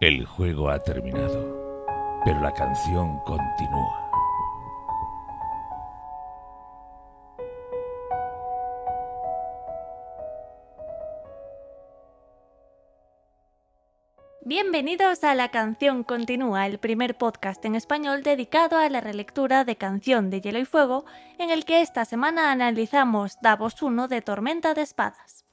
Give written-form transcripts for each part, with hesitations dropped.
El juego ha terminado, pero la canción continúa. Bienvenidos a La Canción Continúa, el primer podcast en español dedicado a la relectura de Canción de Hielo y Fuego, en el que esta semana analizamos Davos 1 de Tormenta de Espadas.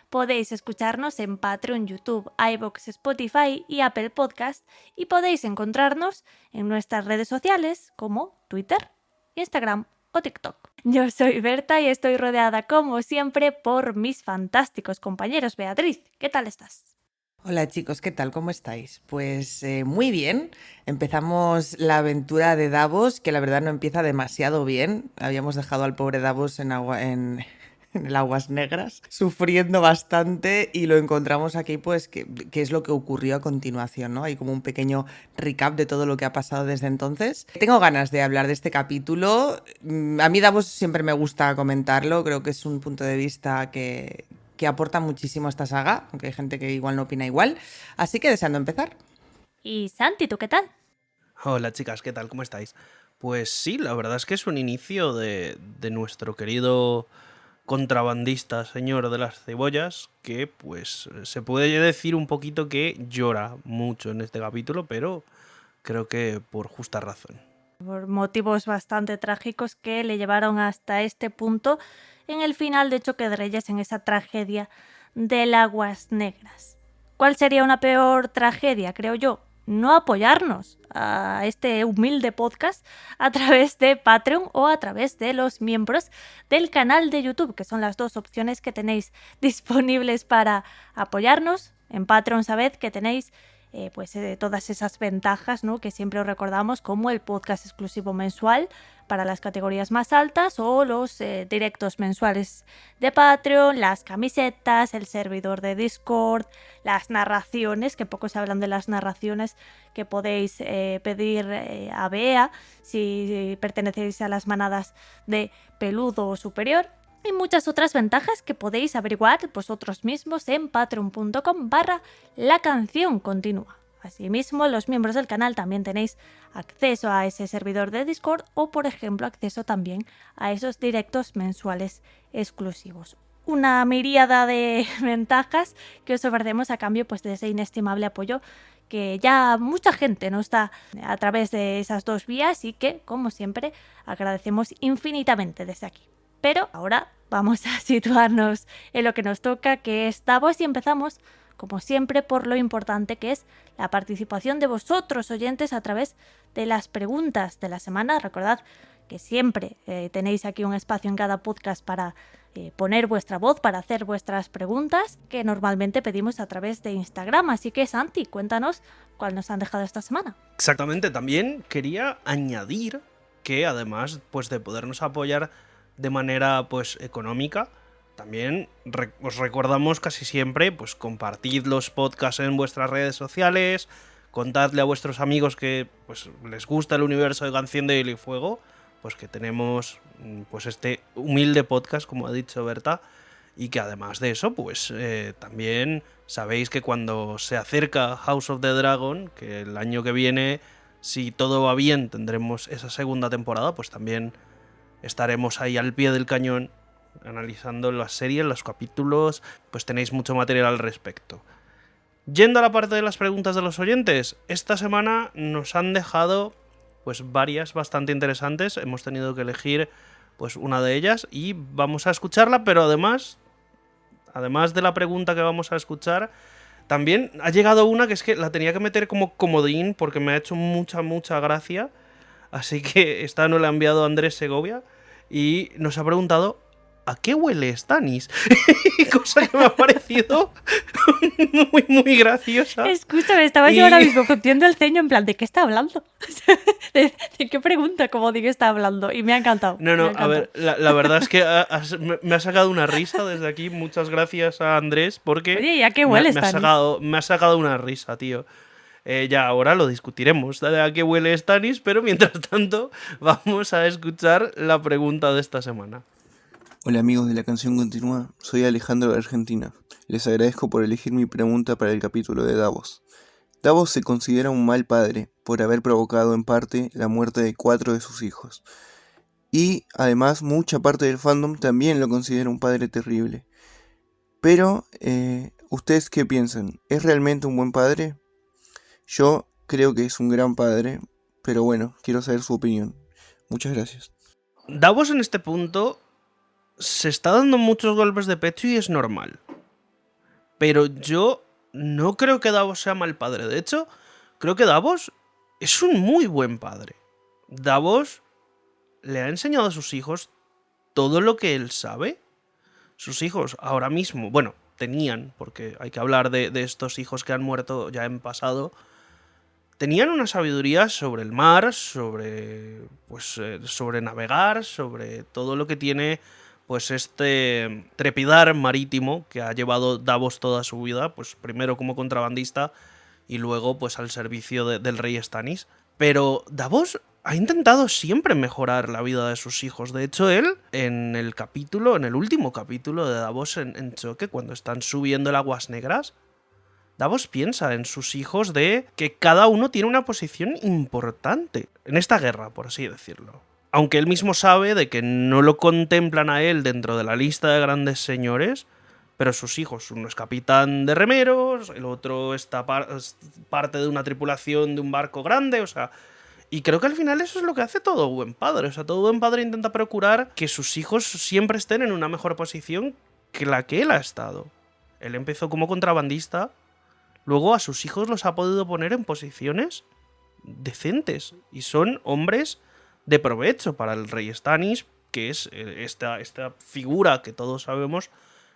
Podéis escucharnos en Patreon, YouTube, iVoox, Spotify y Apple Podcast, y podéis encontrarnos en nuestras redes sociales como Twitter, Instagram o TikTok. Yo soy Berta y estoy rodeada como siempre por mis fantásticos compañeros. Beatriz, ¿qué tal estás? Hola chicos, ¿qué tal? ¿Cómo estáis? Pues muy bien. Empezamos la aventura de Davos, que la verdad no empieza demasiado bien. Habíamos dejado al pobre Davos en el Aguas Negras, sufriendo bastante, y lo encontramos aquí, pues, que es lo que ocurrió a continuación, ¿no? Hay como un pequeño recap de todo lo que ha pasado desde entonces. Tengo ganas de hablar de este capítulo. A mí Davos siempre me gusta comentarlo, creo que es un punto de vista que aporta muchísimo a esta saga, aunque hay gente que igual no opina igual. Así que deseando empezar. Y Santi, ¿tú qué tal? Hola chicas, ¿qué tal? ¿Cómo estáis? Pues sí, la verdad es que es un inicio de nuestro querido contrabandista señor de las cebollas, que pues se puede decir un poquito que llora mucho en este capítulo, pero creo que por justa razón. Por motivos bastante trágicos que le llevaron hasta este punto en el final de Choque de Reyes, en esa tragedia del Aguas Negras. ¿Cuál sería una peor tragedia, creo yo? No apoyarnos a este humilde podcast a través de Patreon o a través de los miembros del canal de YouTube, que son las dos opciones que tenéis disponibles para apoyarnos. En Patreon sabed que tenéis todas esas ventajas, ¿no?, que siempre os recordamos, como el podcast exclusivo mensual para las categorías más altas o los directos mensuales de Patreon, las camisetas, el servidor de Discord, las narraciones, que poco se hablan de las narraciones que podéis pedir a Bea si pertenecéis a las manadas de Peludo Superior, y muchas otras ventajas que podéis averiguar vosotros mismos en patreon.com/La Canción Continúa. Asimismo, los miembros del canal también tenéis acceso a ese servidor de Discord o, por ejemplo, acceso también a esos directos mensuales exclusivos. Una miríada de ventajas que os ofrecemos a cambio, pues, de ese inestimable apoyo que ya mucha gente nos da a través de esas dos vías y que, como siempre, agradecemos infinitamente desde aquí. Pero ahora vamos a situarnos en lo que nos toca, que es Davos, y empezamos, como siempre, por lo importante que es la participación de vosotros, oyentes, a través de las preguntas de la semana. Recordad que siempre tenéis aquí un espacio en cada podcast para poner vuestra voz, para hacer vuestras preguntas, que normalmente pedimos a través de Instagram. Así que, Santi, cuéntanos cuál nos han dejado esta semana. Exactamente, también quería añadir que además pues de podernos apoyar de manera pues económica, también os recordamos casi siempre, pues compartid los podcasts en vuestras redes sociales, contadle a vuestros amigos que pues les gusta el universo de Canción de Hielo y Fuego, pues que tenemos pues este humilde podcast, como ha dicho Berta, y que además de eso, pues también sabéis que cuando se acerca House of the Dragon, que el año que viene, si todo va bien, tendremos esa segunda temporada, pues también estaremos ahí al pie del cañón analizando las series, los capítulos, pues tenéis mucho material al respecto. Yendo a la parte de las preguntas de los oyentes, esta semana nos han dejado pues varias bastante interesantes, hemos tenido que elegir pues una de ellas y vamos a escucharla, pero además de la pregunta que vamos a escuchar, también ha llegado una que es que la tenía que meter como comodín porque me ha hecho mucha gracia, así que esta nos la ha enviado Andrés Segovia y nos ha preguntado ¿a qué huele Stannis? Cosa que me ha parecido muy graciosa. Escúchame, estaba yo ahora mismo frunciendo el ceño en plan, ¿de qué está hablando? ¿De qué pregunta comodín está hablando? Y me ha encantado. No, a ver, la verdad es que me ha sacado una risa desde aquí. Muchas gracias a Andrés porque Oye, ¿y a qué huele Stannis? me ha sacado una risa, tío. Ya ahora lo discutiremos, a qué huele Stannis, pero mientras tanto vamos a escuchar la pregunta de esta semana. Hola amigos de La Canción Continúa, soy Alejandro de Argentina. Les agradezco por elegir mi pregunta para el capítulo de Davos. Davos se considera un mal padre por haber provocado en parte la muerte de 4 de sus hijos. Y además mucha parte del fandom también lo considera un padre terrible. Pero, ¿ustedes qué piensan? ¿Es realmente un buen padre? Yo creo que es un gran padre, pero bueno, quiero saber su opinión. Muchas gracias. Davos en este punto se está dando muchos golpes de pecho y es normal. Pero yo no creo que Davos sea mal padre. De hecho, creo que Davos es un muy buen padre. Davos le ha enseñado a sus hijos todo lo que él sabe. Sus hijos ahora mismo, bueno, tenían, porque hay que hablar de estos hijos que han muerto ya en pasado, tenían una sabiduría sobre el mar, sobre navegar, sobre todo lo que tiene pues este trepidar marítimo que ha llevado Davos toda su vida, pues primero como contrabandista y luego pues al servicio del rey Stannis. Pero Davos ha intentado siempre mejorar la vida de sus hijos. De hecho, él, en el último capítulo de Davos en Choque, cuando están subiendo el Aguas Negras, Davos piensa en sus hijos de que cada uno tiene una posición importante en esta guerra, por así decirlo. Aunque él mismo sabe de que no lo contemplan a él dentro de la lista de grandes señores, pero sus hijos, uno es capitán de remeros, el otro está parte de una tripulación de un barco grande, o sea... Y creo que al final eso es lo que hace todo buen padre. O sea, todo buen padre intenta procurar que sus hijos siempre estén en una mejor posición que la que él ha estado. Él empezó como contrabandista, luego a sus hijos los ha podido poner en posiciones decentes. Y son hombres de provecho para el rey Stannis, que es esta figura que todos sabemos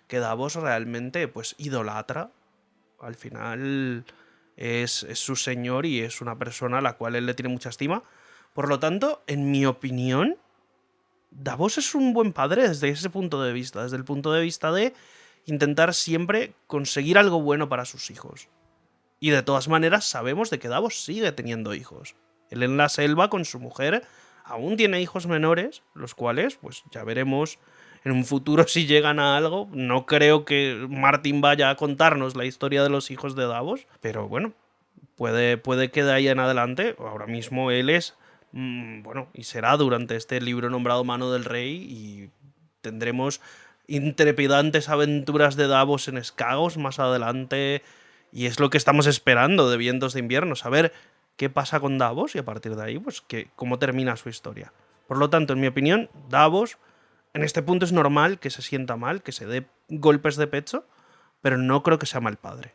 que Davos realmente pues idolatra. Al final... Es su señor y es una persona a la cual él le tiene mucha estima. Por lo tanto, en mi opinión, Davos es un buen padre desde ese punto de vista. Desde el punto de vista de intentar siempre conseguir algo bueno para sus hijos. Y de todas maneras sabemos de que Davos sigue teniendo hijos. Él en la selva con su mujer aún tiene hijos menores, los cuales pues ya veremos en un futuro si llegan a algo. No creo que Martin vaya a contarnos la historia de los hijos de Davos, pero bueno, puede que de ahí en adelante, ahora mismo él es, bueno, y será durante este libro nombrado Mano del Rey, y tendremos intrepidantes aventuras de Davos en Skagos más adelante, y es lo que estamos esperando de Vientos de Invierno, saber qué pasa con Davos y a partir de ahí, pues cómo termina su historia. Por lo tanto, en mi opinión, Davos... En este punto es normal que se sienta mal, que se dé golpes de pecho, pero no creo que sea mal padre.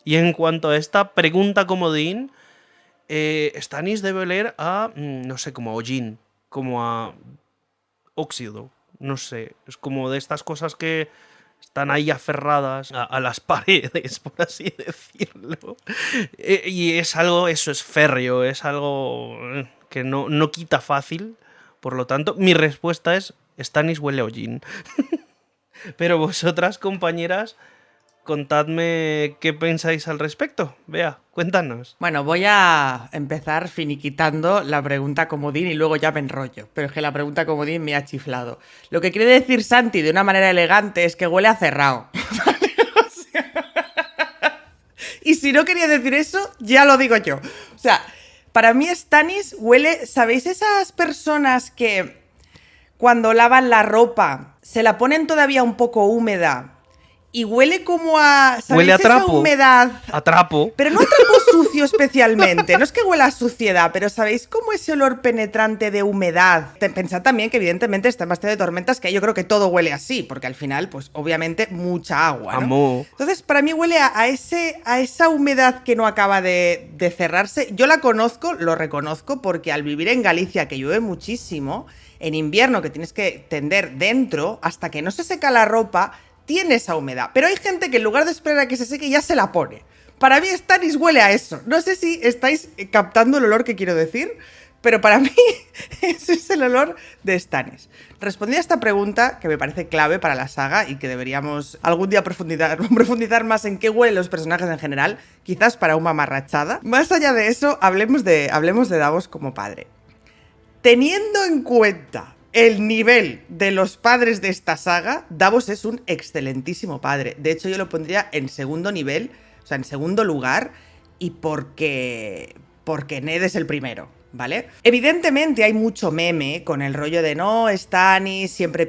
Y en cuanto a esta pregunta comodín, Stannis debe leer a, no sé, como a Hollin, como a Óxido, no sé, es como de estas cosas que están ahí aferradas a las paredes, por así decirlo. Y es algo, eso es férreo, es algo que no quita fácil. Por lo tanto, mi respuesta es Stannis huele a hollín. Pero vosotras, compañeras, contadme qué pensáis al respecto. Vea, cuéntanos. Bueno, voy a empezar finiquitando la pregunta comodín y luego ya me enrollo. Pero es que la pregunta comodín me ha chiflado. Lo que quiere decir Santi de una manera elegante es que huele a cerrado. Y si no quería decir eso, ya lo digo yo. O sea, para mí Stannis huele... ¿Sabéis esas personas que cuando lavan la ropa se la ponen todavía un poco húmeda y huele como a... ¿sabéis? Huele a trapo. Esa humedad. A trapo. Pero no a trapo sucio especialmente. No es que huela a suciedad, pero ¿sabéis cómo ese olor penetrante de humedad? Pensad también que evidentemente está en bastante de tormentas, que yo creo que todo huele así, porque al final, pues obviamente mucha agua, ¿no? Amor. Entonces, para mí huele a esa humedad que no acaba de cerrarse. Yo la conozco, lo reconozco, porque al vivir en Galicia, que llueve muchísimo, en invierno que tienes que tender dentro, hasta que no se seca la ropa, tiene esa humedad. Pero hay gente que en lugar de esperar a que se seque ya se la pone. Para mí Stannis huele a eso. No sé si estáis captando el olor que quiero decir, pero para mí ese es el olor de Stannis. Respondí a esta pregunta, que me parece clave para la saga y que deberíamos algún día profundizar más en qué huelen los personajes en general, quizás para una mamarrachada. Más allá de eso, hablemos de Davos como padre. Teniendo en cuenta el nivel de los padres de esta saga, Davos es un excelentísimo padre. De hecho, yo lo pondría en segundo nivel, o sea, en segundo lugar, y porque Ned es el primero, ¿vale? Evidentemente hay mucho meme con el rollo de no, Stannis siempre...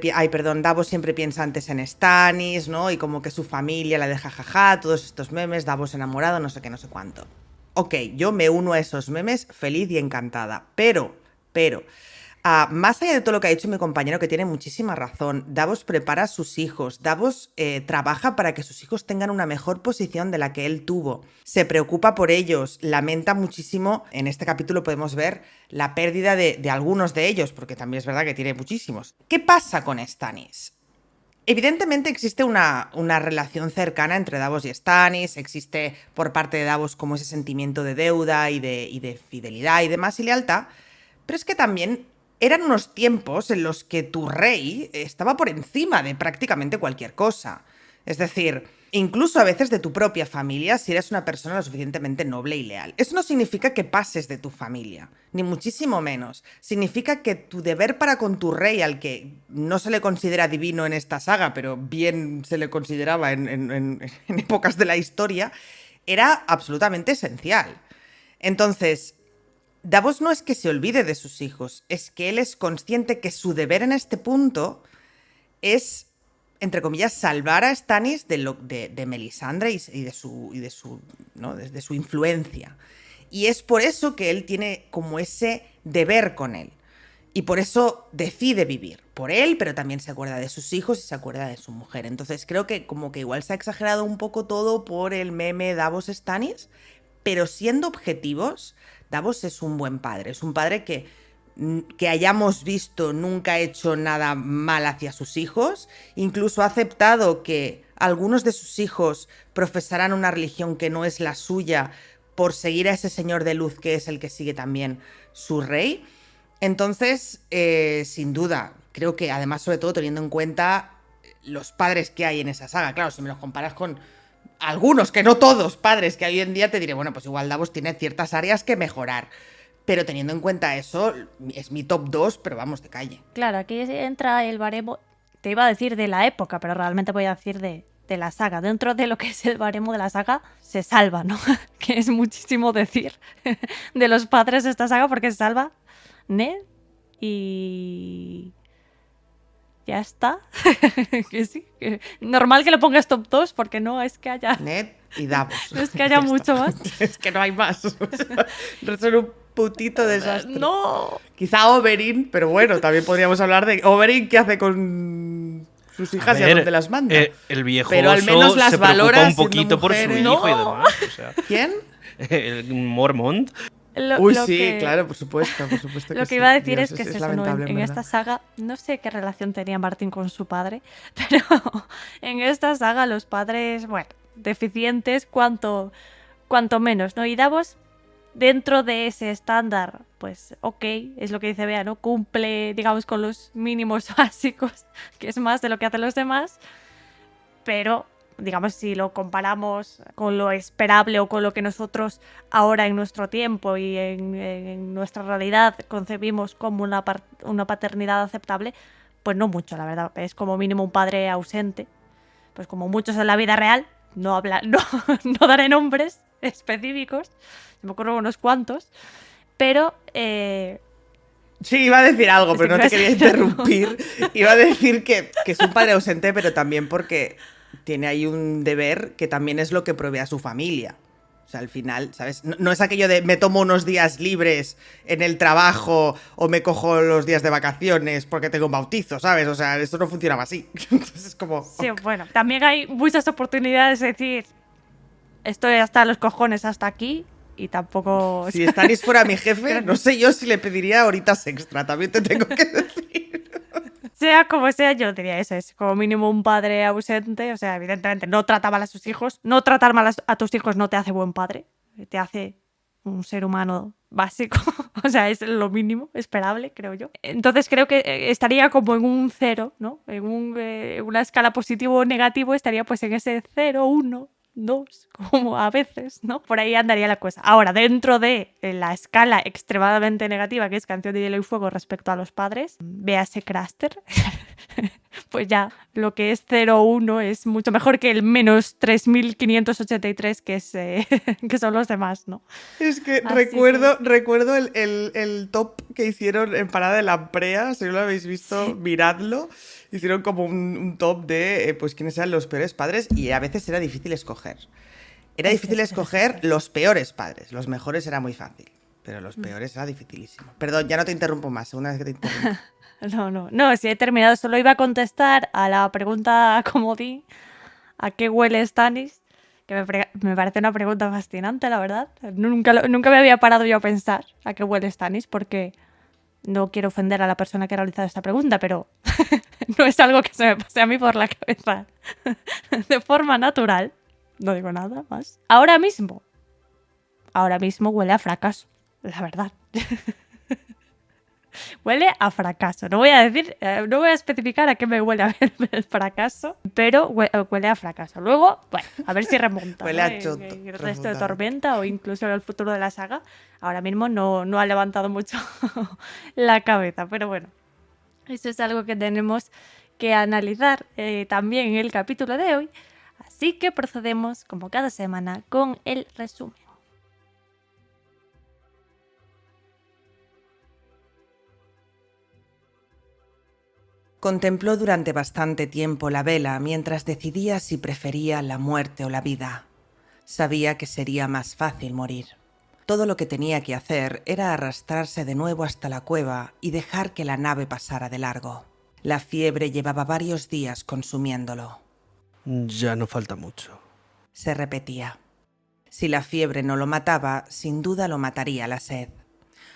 Davos siempre piensa antes en Stannis, ¿no? Y como que su familia la deja jaja, todos estos memes, Davos enamorado, no sé qué, no sé cuánto. Ok, yo me uno a esos memes feliz y encantada, pero... más allá de todo lo que ha dicho mi compañero, que tiene muchísima razón, Davos prepara a sus hijos, Davos trabaja para que sus hijos tengan una mejor posición de la que él tuvo, se preocupa por ellos, lamenta muchísimo, en este capítulo podemos ver la pérdida de algunos de ellos, porque también es verdad que tiene muchísimos. ¿Qué pasa con Stannis? Evidentemente existe una relación cercana entre Davos y Stannis, existe por parte de Davos como ese sentimiento de deuda y de fidelidad y demás y lealtad, pero es que también eran unos tiempos en los que tu rey estaba por encima de prácticamente cualquier cosa. Es decir, incluso a veces de tu propia familia, si eres una persona lo suficientemente noble y leal. Eso no significa que pases de tu familia, ni muchísimo menos. Significa que tu deber para con tu rey, al que no se le considera divino en esta saga, pero bien se le consideraba en épocas de la historia, era absolutamente esencial. Entonces, Davos no es que se olvide de sus hijos, es que él es consciente que su deber en este punto es, entre comillas, salvar a Stannis de Melisandre y de su influencia. Y es por eso que él tiene como ese deber con él. Y por eso decide vivir. Por él, pero también se acuerda de sus hijos y se acuerda de su mujer. Entonces creo que como que igual se ha exagerado un poco todo por el meme Davos-Stannis, pero siendo objetivos, Davos es un buen padre. Es un padre que hayamos visto nunca ha hecho nada mal hacia sus hijos. Incluso ha aceptado que algunos de sus hijos profesaran una religión que no es la suya por seguir a ese señor de luz que es el que sigue también su rey. Entonces, sin duda, creo que además, sobre todo teniendo en cuenta los padres que hay en esa saga, claro, si me los comparas con algunos, que no todos, padres que hoy en día, te diré, bueno, pues igual Davos tiene ciertas áreas que mejorar. Pero teniendo en cuenta eso, es mi top 2, pero vamos, de calle. Claro, aquí entra el baremo, te iba a decir de la época, pero realmente voy a decir de la saga. Dentro de lo que es el baremo de la saga, se salva, ¿no? Que es muchísimo decir de los padres de esta saga, porque se salva Ned y... ya está. Que sí. Normal que le pongas top 2 porque no es que haya... Ned y Davos. No es que haya mucho más. Es que no hay más. O sea, son un putito desastre. No. Quizá Oberyn, pero bueno, también podríamos hablar de Oberyn, ¿qué hace con sus hijas y a dónde las manda? El viejo pero al menos las se valora preocupa un poquito por su hijo y demás. O sea, ¿Quién? el Mormont. Sí, claro, por supuesto. Lo que iba a decir Dios, es que es eso, lamentable, en esta saga, no sé qué relación tenía Martín con su padre, pero en esta saga los padres, bueno, deficientes cuanto menos, ¿no? Y Davos, dentro de ese estándar, pues ok, es lo que dice Bea, ¿no? Cumple, digamos, con los mínimos básicos, que es más de lo que hacen los demás, pero... digamos, si lo comparamos con lo esperable o con lo que nosotros ahora en nuestro tiempo y en nuestra realidad concebimos como una paternidad aceptable, pues no mucho, la verdad. Es como mínimo un padre ausente, pues como muchos en la vida real, no daré nombres específicos, se me ocurren unos cuantos, pero... Sí, iba a decir algo, pero no te quería interrumpir. Iba a decir que es un padre ausente, pero también porque... tiene ahí un deber que también es lo que provee a su familia. O sea, al final, ¿sabes? No es aquello de me tomo unos días libres en el trabajo o me cojo los días de vacaciones porque tengo un bautizo, ¿sabes? O sea, esto no funcionaba así. Entonces es como... Sí, bueno, también hay muchas oportunidades de decir estoy hasta los cojones hasta aquí y tampoco... Si Stannis fuera mi jefe, no sé yo si le pediría horitas extra, también te tengo que decir. Sea como sea, yo diría eso, es como mínimo un padre ausente, o sea, evidentemente no trata mal a sus hijos, no tratar mal a tus hijos no te hace buen padre, te hace un ser humano básico, o sea, es lo mínimo esperable, creo yo. Entonces creo que estaría como en un 0, ¿no? En una escala positivo o negativo estaría pues en ese 0, 1, 2, como a veces, ¿no? Por ahí andaría la cosa. Ahora, dentro de la escala extremadamente negativa que es Canción de Hielo y Fuego respecto a los padres, véase Craster, pues ya lo que es 0,1 es mucho mejor que el menos 3.583 que son los demás, ¿no? Es que Así recuerdo el top que hicieron en Parada de la Prea, si no lo habéis visto, miradlo. Hicieron como un top de pues quiénes eran los peores padres y a veces era difícil escoger. Era difícil escoger los peores padres, los mejores era muy fácil, pero los peores era dificilísimo. Perdón, ya no te interrumpo más, segunda vez que te interrumpo. No, si he terminado, solo iba a contestar a la pregunta comodín, ¿a qué huele Stannis? Que me parece una pregunta fascinante, la verdad. Nunca me había parado yo a pensar a qué huele Stannis, porque no quiero ofender a la persona que ha realizado esta pregunta, pero no es algo que se me pase a mí por la cabeza de forma natural. No digo nada más. Ahora mismo huele a fracaso, la verdad. Huele a fracaso. No voy a especificar a qué me huele el fracaso, pero huele a fracaso. Luego, bueno, a ver si remonta. Huele a ¿no? choto, En el resto de profundamente. Tormenta o incluso en el futuro de la saga. Ahora mismo no ha levantado mucho la cabeza, pero bueno, eso es algo que tenemos que analizar también en el capítulo de hoy. Así que procedemos, como cada semana, con el resumen. Contempló durante bastante tiempo la vela mientras decidía si prefería la muerte o la vida. Sabía que sería más fácil morir. Todo lo que tenía que hacer era arrastrarse de nuevo hasta la cueva y dejar que la nave pasara de largo. La fiebre llevaba varios días consumiéndolo. Ya no falta mucho. Se repetía. Si la fiebre no lo mataba, sin duda lo mataría la sed.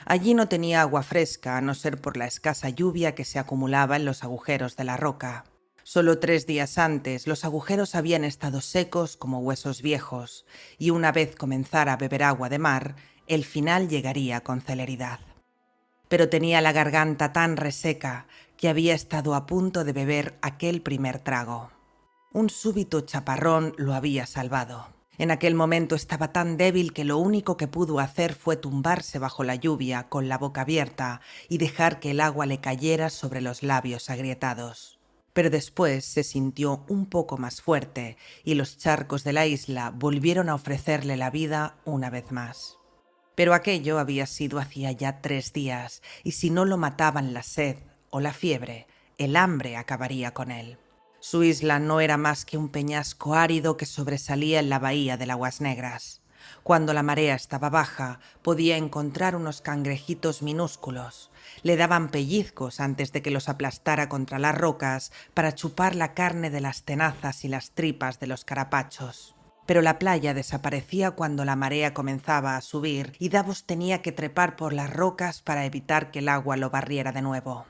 Allí no tenía agua fresca, a no ser por la escasa lluvia que se acumulaba en los agujeros de la roca. Solo 3 días antes, los agujeros habían estado secos como huesos viejos, y una vez comenzara a beber agua de mar, el final llegaría con celeridad. Pero tenía la garganta tan reseca que había estado a punto de beber aquel primer trago. Un súbito chaparrón lo había salvado. En aquel momento estaba tan débil que lo único que pudo hacer fue tumbarse bajo la lluvia con la boca abierta y dejar que el agua le cayera sobre los labios agrietados. Pero después se sintió un poco más fuerte y los charcos de la isla volvieron a ofrecerle la vida una vez más. Pero aquello había sido hacía ya 3 días y si no lo mataban la sed o la fiebre, el hambre acabaría con él. Su isla no era más que un peñasco árido que sobresalía en la bahía de Aguas Negras. Cuando la marea estaba baja, podía encontrar unos cangrejitos minúsculos. Le daban pellizcos antes de que los aplastara contra las rocas para chupar la carne de las tenazas y las tripas de los carapachos. Pero la playa desaparecía cuando la marea comenzaba a subir y Davos tenía que trepar por las rocas para evitar que el agua lo barriera de nuevo.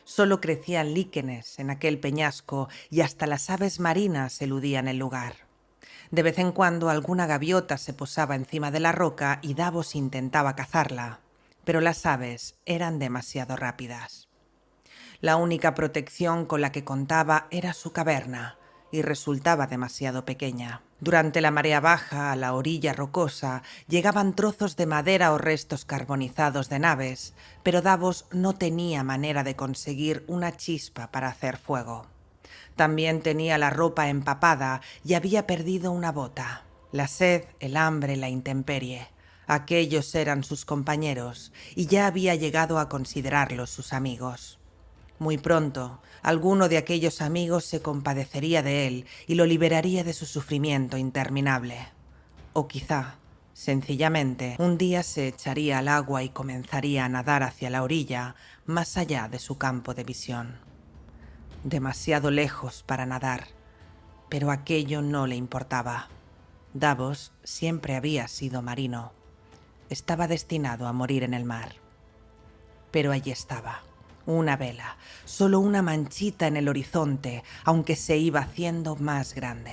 Solo crecían líquenes en aquel peñasco y hasta las aves marinas eludían el lugar. De vez en cuando alguna gaviota se posaba encima de la roca y Davos intentaba cazarla, pero las aves eran demasiado rápidas. La única protección con la que contaba era su caverna, y resultaba demasiado pequeña. Durante la marea baja, a la orilla rocosa, llegaban trozos de madera o restos carbonizados de naves, pero Davos no tenía manera de conseguir una chispa para hacer fuego. También tenía la ropa empapada y había perdido una bota. La sed, el hambre, la intemperie. Aquellos eran sus compañeros, y ya había llegado a considerarlos sus amigos. Muy pronto, alguno de aquellos amigos se compadecería de él y lo liberaría de su sufrimiento interminable. O quizá, sencillamente, un día se echaría al agua y comenzaría a nadar hacia la orilla, más allá de su campo de visión. Demasiado lejos para nadar, pero aquello no le importaba. Davos siempre había sido marino. Estaba destinado a morir en el mar. Pero allí estaba. Una vela, solo una manchita en el horizonte, aunque se iba haciendo más grande.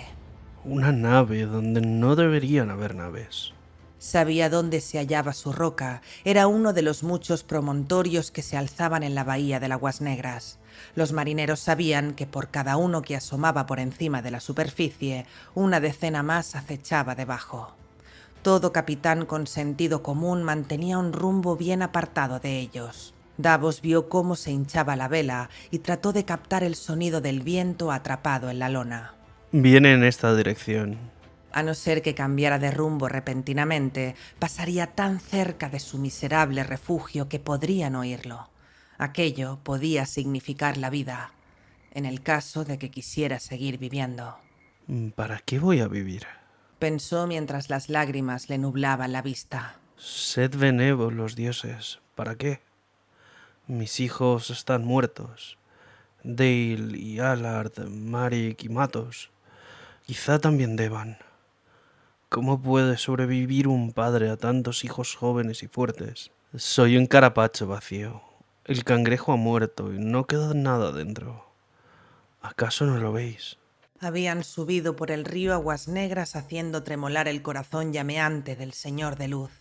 Una nave donde no deberían haber naves. Sabía dónde se hallaba su roca. Era uno de los muchos promontorios que se alzaban en la bahía de Aguas Negras. Los marineros sabían que por cada uno que asomaba por encima de la superficie, una decena más acechaba debajo. Todo capitán con sentido común mantenía un rumbo bien apartado de ellos. Davos vio cómo se hinchaba la vela y trató de captar el sonido del viento atrapado en la lona. Viene en esta dirección. A no ser que cambiara de rumbo repentinamente, pasaría tan cerca de su miserable refugio que podrían oírlo. Aquello podía significar la vida, en el caso de que quisiera seguir viviendo. ¿Para qué voy a vivir? Pensó mientras las lágrimas le nublaban la vista. Sed benévolos los dioses. ¿Para qué? Mis hijos están muertos. Dale y Allard, Maric y Matos. Quizá también deban. ¿Cómo puede sobrevivir un padre a tantos hijos jóvenes y fuertes? Soy un carapacho vacío. El cangrejo ha muerto y no queda nada dentro. ¿Acaso no lo veis? Habían subido por el río aguas negras haciendo tremolar el corazón llameante del Señor de Luz.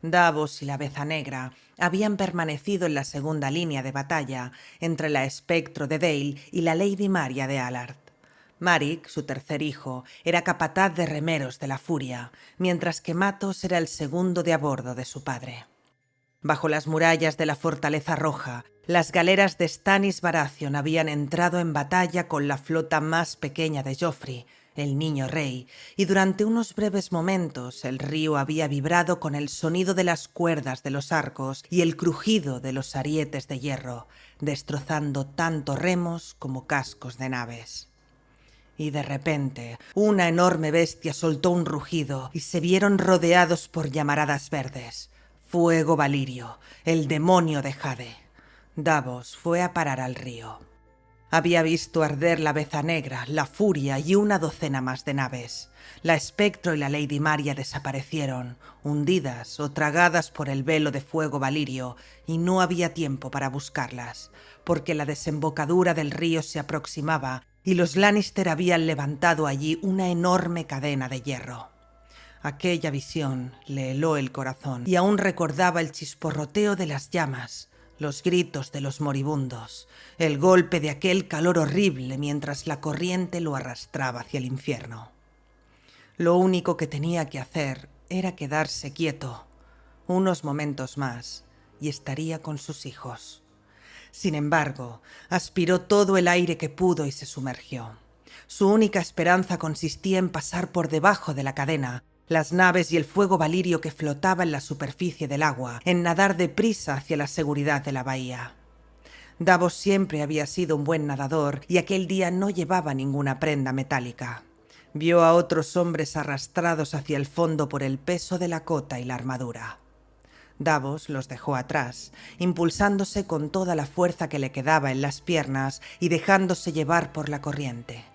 Davos y la Beza Negra habían permanecido en la segunda línea de batalla entre la espectro de Dale y la Lady Maria de Allard. Maric, su tercer hijo, era capataz de remeros de la Furia, mientras que Matos era el segundo de a bordo de su padre. Bajo las murallas de la Fortaleza Roja, las galeras de Stannis Baratheon habían entrado en batalla con la flota más pequeña de Joffrey, el Niño Rey, y durante unos breves momentos el río había vibrado con el sonido de las cuerdas de los arcos y el crujido de los arietes de hierro, destrozando tanto remos como cascos de naves. Y de repente, una enorme bestia soltó un rugido y se vieron rodeados por llamaradas verdes. Fuego Valirio, el demonio de Jade. Davos fue a parar al río. Había visto arder la Beza Negra, la Furia y una docena más de naves. La Espectro y la Lady Maria desaparecieron, hundidas o tragadas por el velo de fuego Valirio, y no había tiempo para buscarlas, porque la desembocadura del río se aproximaba y los Lannister habían levantado allí una enorme cadena de hierro. Aquella visión le heló el corazón y aún recordaba el chisporroteo de las llamas, los gritos de los moribundos, el golpe de aquel calor horrible mientras la corriente lo arrastraba hacia el infierno. Lo único que tenía que hacer era quedarse quieto. Unos momentos más y estaría con sus hijos. Sin embargo, aspiró todo el aire que pudo y se sumergió. Su única esperanza consistía en pasar por debajo de la cadena, las naves y el fuego Valirio que flotaba en la superficie del agua, en nadar deprisa hacia la seguridad de la bahía. Davos siempre había sido un buen nadador y aquel día no llevaba ninguna prenda metálica. Vio a otros hombres arrastrados hacia el fondo por el peso de la cota y la armadura. Davos los dejó atrás, impulsándose con toda la fuerza que le quedaba en las piernas y dejándose llevar por la corriente.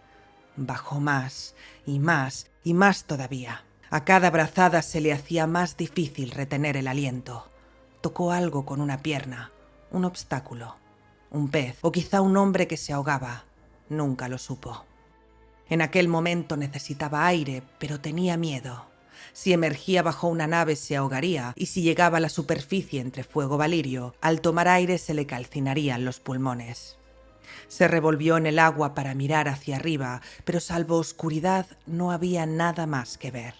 Bajó más y más y más todavía. A cada brazada se le hacía más difícil retener el aliento. Tocó algo con una pierna, un obstáculo, un pez o quizá un hombre que se ahogaba. Nunca lo supo. En aquel momento necesitaba aire, pero tenía miedo. Si emergía bajo una nave se ahogaría y si llegaba a la superficie entre fuego Valirio, al tomar aire se le calcinarían los pulmones. Se revolvió en el agua para mirar hacia arriba, pero salvo oscuridad no había nada más que ver.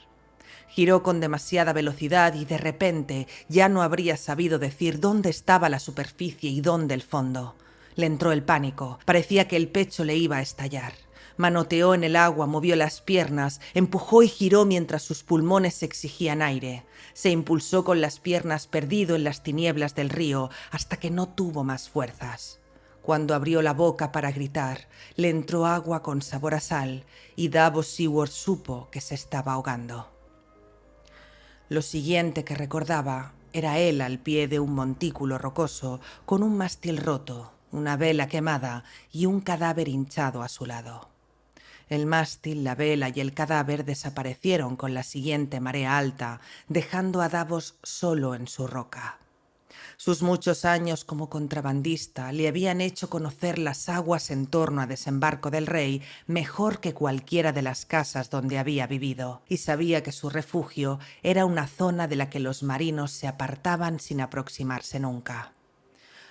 Giró con demasiada velocidad y de repente ya no habría sabido decir dónde estaba la superficie y dónde el fondo. Le entró el pánico, parecía que el pecho le iba a estallar. Manoteó en el agua, movió las piernas, empujó y giró mientras sus pulmones exigían aire. Se impulsó con las piernas perdido en las tinieblas del río hasta que no tuvo más fuerzas. Cuando abrió la boca para gritar, le entró agua con sabor a sal y Davos Seaworth supo que se estaba ahogando. Lo siguiente que recordaba era él al pie de un montículo rocoso con un mástil roto, una vela quemada y un cadáver hinchado a su lado. El mástil, la vela y el cadáver desaparecieron con la siguiente marea alta, dejando a Davos solo en su roca. Sus muchos años como contrabandista le habían hecho conocer las aguas en torno a Desembarco del Rey mejor que cualquiera de las casas donde había vivido, y sabía que su refugio era una zona de la que los marinos se apartaban sin aproximarse nunca.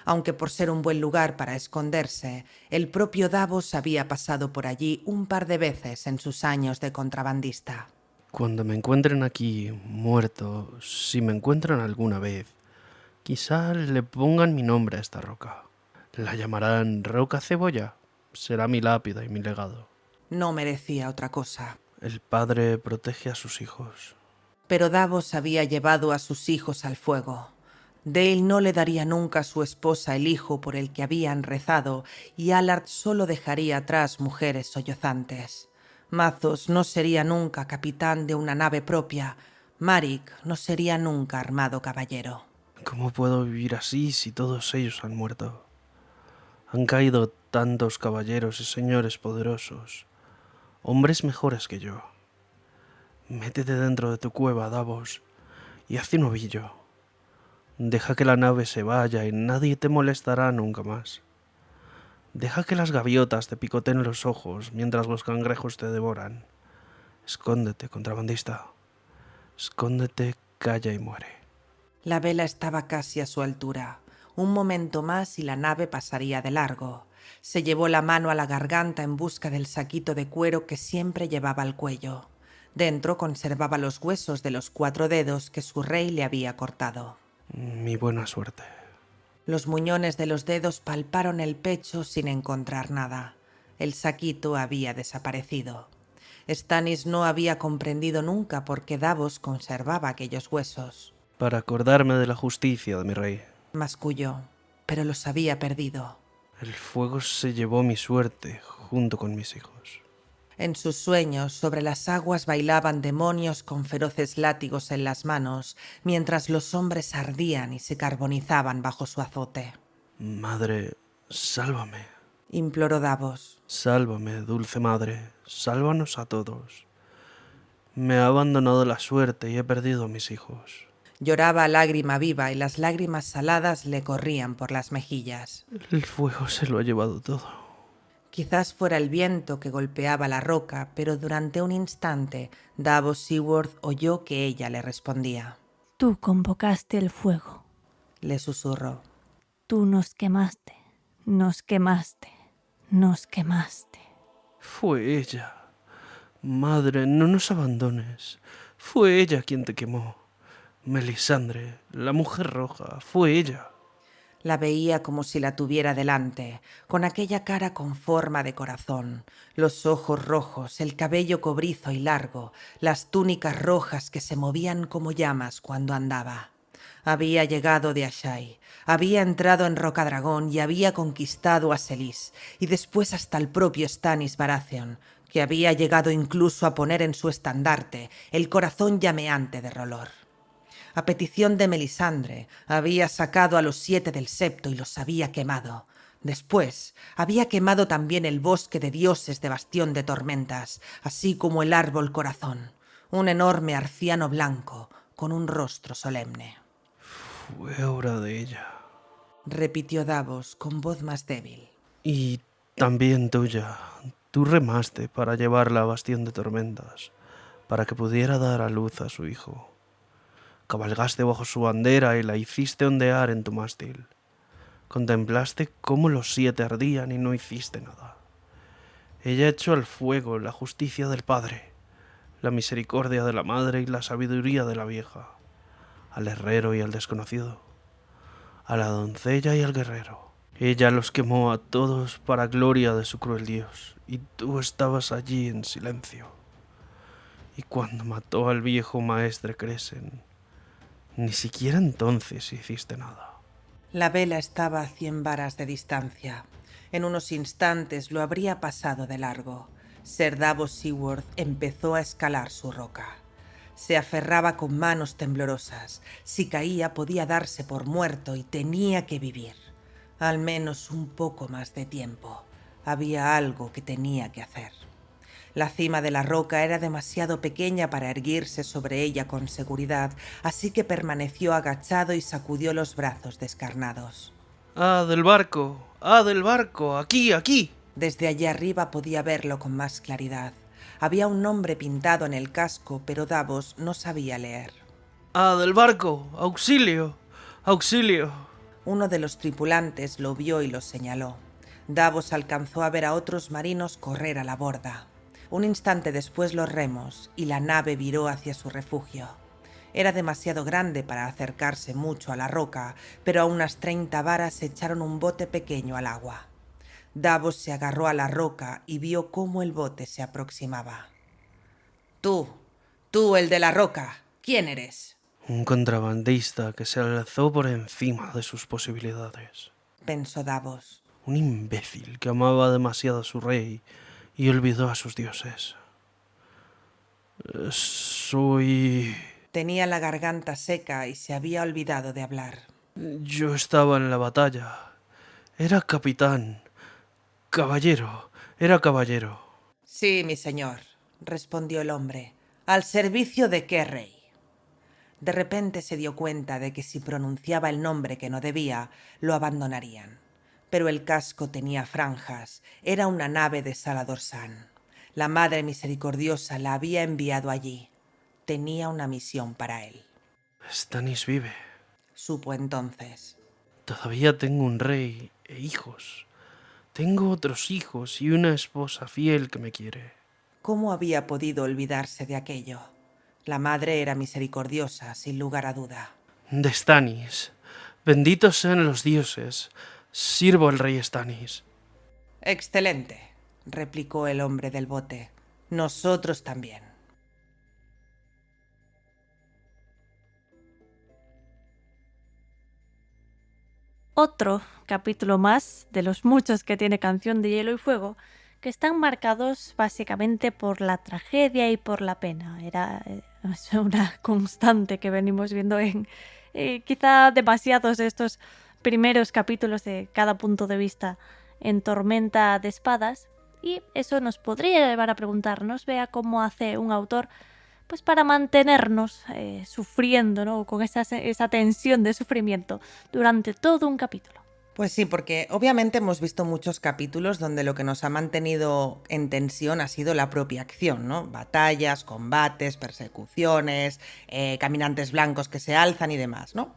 Aunque por ser un buen lugar para esconderse, el propio Davos había pasado por allí un par de veces en sus años de contrabandista. Cuando me encuentren aquí, muerto, si me encuentran alguna vez, Quizá le pongan mi nombre a esta roca. La llamarán Roca Cebolla. Será mi lápida y mi legado. No merecía otra cosa. El padre protege a sus hijos. Pero Davos había llevado a sus hijos al fuego. Dale no le daría nunca a su esposa el hijo por el que habían rezado, y Allard solo dejaría atrás mujeres sollozantes. Mazos no sería nunca capitán de una nave propia. Maric no sería nunca armado caballero. ¿Cómo puedo vivir así si todos ellos han muerto? Han caído tantos caballeros y señores poderosos, hombres mejores que yo. Métete dentro de tu cueva, Davos, y haz un ovillo. Deja que la nave se vaya y nadie te molestará nunca más. Deja que las gaviotas te picoteen los ojos mientras los cangrejos te devoran. Escóndete, contrabandista. Escóndete, calla y muere. La vela estaba casi a su altura. Un momento más y la nave pasaría de largo. Se llevó la mano a la garganta en busca del saquito de cuero que siempre llevaba al cuello. Dentro conservaba los huesos de los 4 dedos que su rey le había cortado. Mi buena suerte. Los muñones de los dedos palparon el pecho sin encontrar nada. El saquito había desaparecido. Stannis no había comprendido nunca por qué Davos conservaba aquellos huesos. Para acordarme de la justicia de mi rey. Masculló, pero los había perdido. El fuego se llevó mi suerte junto con mis hijos. En sus sueños, sobre las aguas bailaban demonios con feroces látigos en las manos, mientras los hombres ardían y se carbonizaban bajo su azote. Madre, sálvame. Imploró Davos. Sálvame, dulce madre. Sálvanos a todos. Me ha abandonado la suerte y he perdido a mis hijos. Lloraba a lágrima viva y las lágrimas saladas le corrían por las mejillas. El fuego se lo ha llevado todo. Quizás fuera el viento que golpeaba la roca, pero durante un instante Davos Seaworth oyó que ella le respondía. Tú convocaste el fuego. Le susurró. Tú nos quemaste, nos quemaste, nos quemaste. Fue ella. Madre, no nos abandones. Fue ella quien te quemó. Melisandre, la mujer roja, fue ella. La veía como si la tuviera delante, con aquella cara con forma de corazón, los ojos rojos, el cabello cobrizo y largo, las túnicas rojas que se movían como llamas cuando andaba. Había llegado de Asshai, había entrado en Rocadragón y había conquistado a Selís, y después hasta el propio Stannis Baratheon, que había llegado incluso a poner en su estandarte el corazón llameante de Rolor. A petición de Melisandre, había sacado a los 7 del septo y los había quemado. Después, había quemado también el bosque de dioses de Bastión de Tormentas, así como el árbol corazón, un enorme arciano blanco con un rostro solemne. Fue obra de ella. Repitió Davos con voz más débil. Y también tuya. Tú remaste para llevarla a Bastión de Tormentas, para que pudiera dar a luz a su hijo. Cabalgaste bajo su bandera y la hiciste ondear en tu mástil. Contemplaste cómo los 7 ardían y no hiciste nada. Ella echó al fuego la justicia del padre, la misericordia de la madre y la sabiduría de la vieja, al herrero y al desconocido, a la doncella y al guerrero. Ella los quemó a todos para gloria de su cruel dios, y tú estabas allí en silencio. Y cuando mató al viejo maestre Cresen, ni siquiera entonces hiciste nada. La vela estaba a 100 varas de distancia. En unos instantes lo habría pasado de largo. Ser Davos Seaworth empezó a escalar su roca. Se aferraba con manos temblorosas. Si caía podía darse por muerto y tenía que vivir. Al menos un poco más de tiempo. Había algo que tenía que hacer. La cima de la roca era demasiado pequeña para erguirse sobre ella con seguridad, así que permaneció agachado y sacudió los brazos descarnados. ¡Ah, del barco! ¡Ah, del barco! ¡Aquí, aquí! Desde allí arriba podía verlo con más claridad. Había un nombre pintado en el casco, pero Davos no sabía leer. ¡Ah, del barco! ¡Auxilio! ¡Auxilio! Uno de los tripulantes lo vio y lo señaló. Davos alcanzó a ver a otros marinos correr a la borda. Un instante después los remos y la nave viró hacia su refugio. Era demasiado grande para acercarse mucho a la roca, pero a unas 30 varas echaron un bote pequeño al agua. Davos se agarró a la roca y vio cómo el bote se aproximaba. Tú, el de la roca, ¿quién eres?, Un contrabandista que se alzó por encima de sus posibilidades. pensó Davos. Un imbécil que amaba demasiado a su rey y olvidó a sus dioses. Soy... Tenía la garganta seca y se había olvidado de hablar. Yo estaba en la batalla. Era capitán. Caballero. Era caballero. Sí, mi señor, respondió el hombre. ¿Al servicio de qué rey? De repente se dio cuenta de que si pronunciaba el nombre que no debía, lo abandonarían. Pero el casco tenía franjas, era una nave de Salador Saan. La Madre Misericordiosa la había enviado allí. Tenía una misión para él. Stannis vive. Supo entonces. Todavía tengo un rey e hijos. Tengo otros hijos y una esposa fiel que me quiere. ¿Cómo había podido olvidarse de aquello? La madre era misericordiosa, sin lugar a duda. De Stannis. Benditos sean los dioses. Sirvo al rey Stannis. Excelente, replicó el hombre del bote. Nosotros también. Otro capítulo más de los muchos que tiene Canción de Hielo y Fuego, que están marcados básicamente por la tragedia y por la pena. Era una constante que venimos viendo en quizá demasiados de estos primeros capítulos de cada punto de vista en Tormenta de Espadas, y eso nos podría llevar a preguntarnos, vea cómo hace un autor pues para mantenernos sufriendo, ¿no? Con esa tensión de sufrimiento durante todo un capítulo. Pues sí, porque obviamente hemos visto muchos capítulos donde lo que nos ha mantenido en tensión ha sido la propia acción, ¿no? Batallas, combates, persecuciones, caminantes blancos que se alzan y demás, ¿no?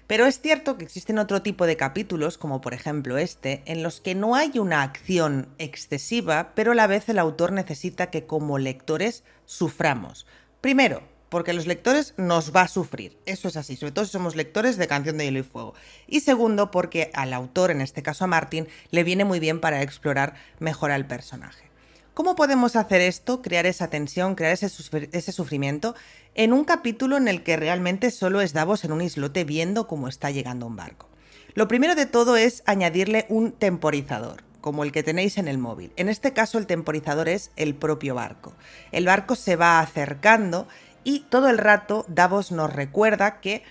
Pero es cierto que existen otro tipo de capítulos, como por ejemplo este, en los que no hay una acción excesiva, pero a la vez el autor necesita que como lectores suframos. Primero, porque los lectores nos va a sufrir, eso es así, sobre todo si somos lectores de Canción de Hielo y Fuego. Y segundo, porque al autor, en este caso a Martin, le viene muy bien para explorar mejor al personaje. ¿Cómo podemos hacer esto, crear esa tensión, crear ese sufrimiento, en un capítulo en el que realmente solo es Davos en un islote viendo cómo está llegando un barco? Lo primero de todo es añadirle un temporizador, como el que tenéis en el móvil. En este caso el temporizador es el propio barco. El barco se va acercando y todo el rato Davos nos recuerda que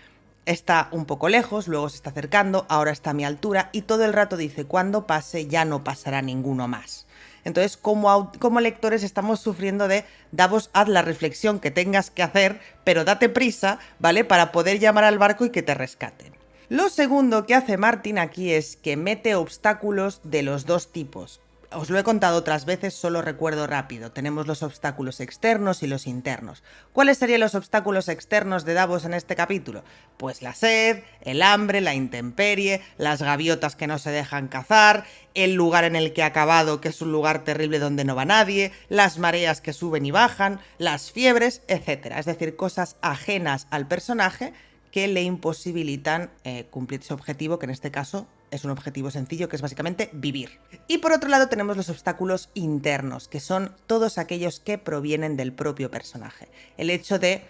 está un poco lejos, luego se está acercando, ahora está a mi altura y todo el rato dice, cuando pase ya no pasará ninguno más. Entonces, como lectores estamos sufriendo de Davos, haz la reflexión que tengas que hacer, pero date prisa, ¿vale? Para poder llamar al barco y que te rescaten. Lo segundo que hace Martin aquí es que mete obstáculos de los dos tipos. Os lo he contado otras veces, solo recuerdo rápido. Tenemos los obstáculos externos y los internos. ¿Cuáles serían los obstáculos externos de Davos en este capítulo? Pues la sed, el hambre, la intemperie, las gaviotas que no se dejan cazar, el lugar en el que ha acabado, que es un lugar terrible donde no va nadie, las mareas que suben y bajan, las fiebres, etc. Es decir, cosas ajenas al personaje que le imposibilitan cumplir ese objetivo, que en este caso es un objetivo sencillo, que es básicamente vivir. Y por otro lado tenemos los obstáculos internos, que son todos aquellos que provienen del propio personaje. El hecho de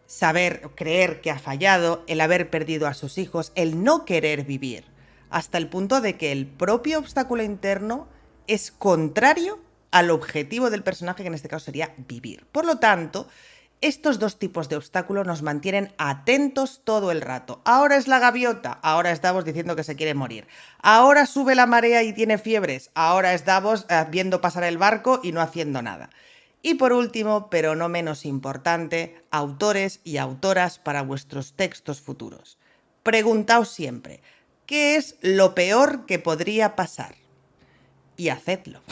saber, creer que ha fallado, el haber perdido a sus hijos, el no querer vivir, hasta el punto de que el propio obstáculo interno es contrario al objetivo del personaje, que en este caso sería vivir. Por lo tanto, estos dos tipos de obstáculos nos mantienen atentos todo el rato. Ahora es la gaviota, ahora es Davos diciendo que se quiere morir. Ahora sube la marea y tiene fiebres, ahora es Davos viendo pasar el barco y no haciendo nada. Y por último, pero no menos importante, autores y autoras para vuestros textos futuros. Preguntaos siempre, ¿qué es lo peor que podría pasar? Y hacedlo.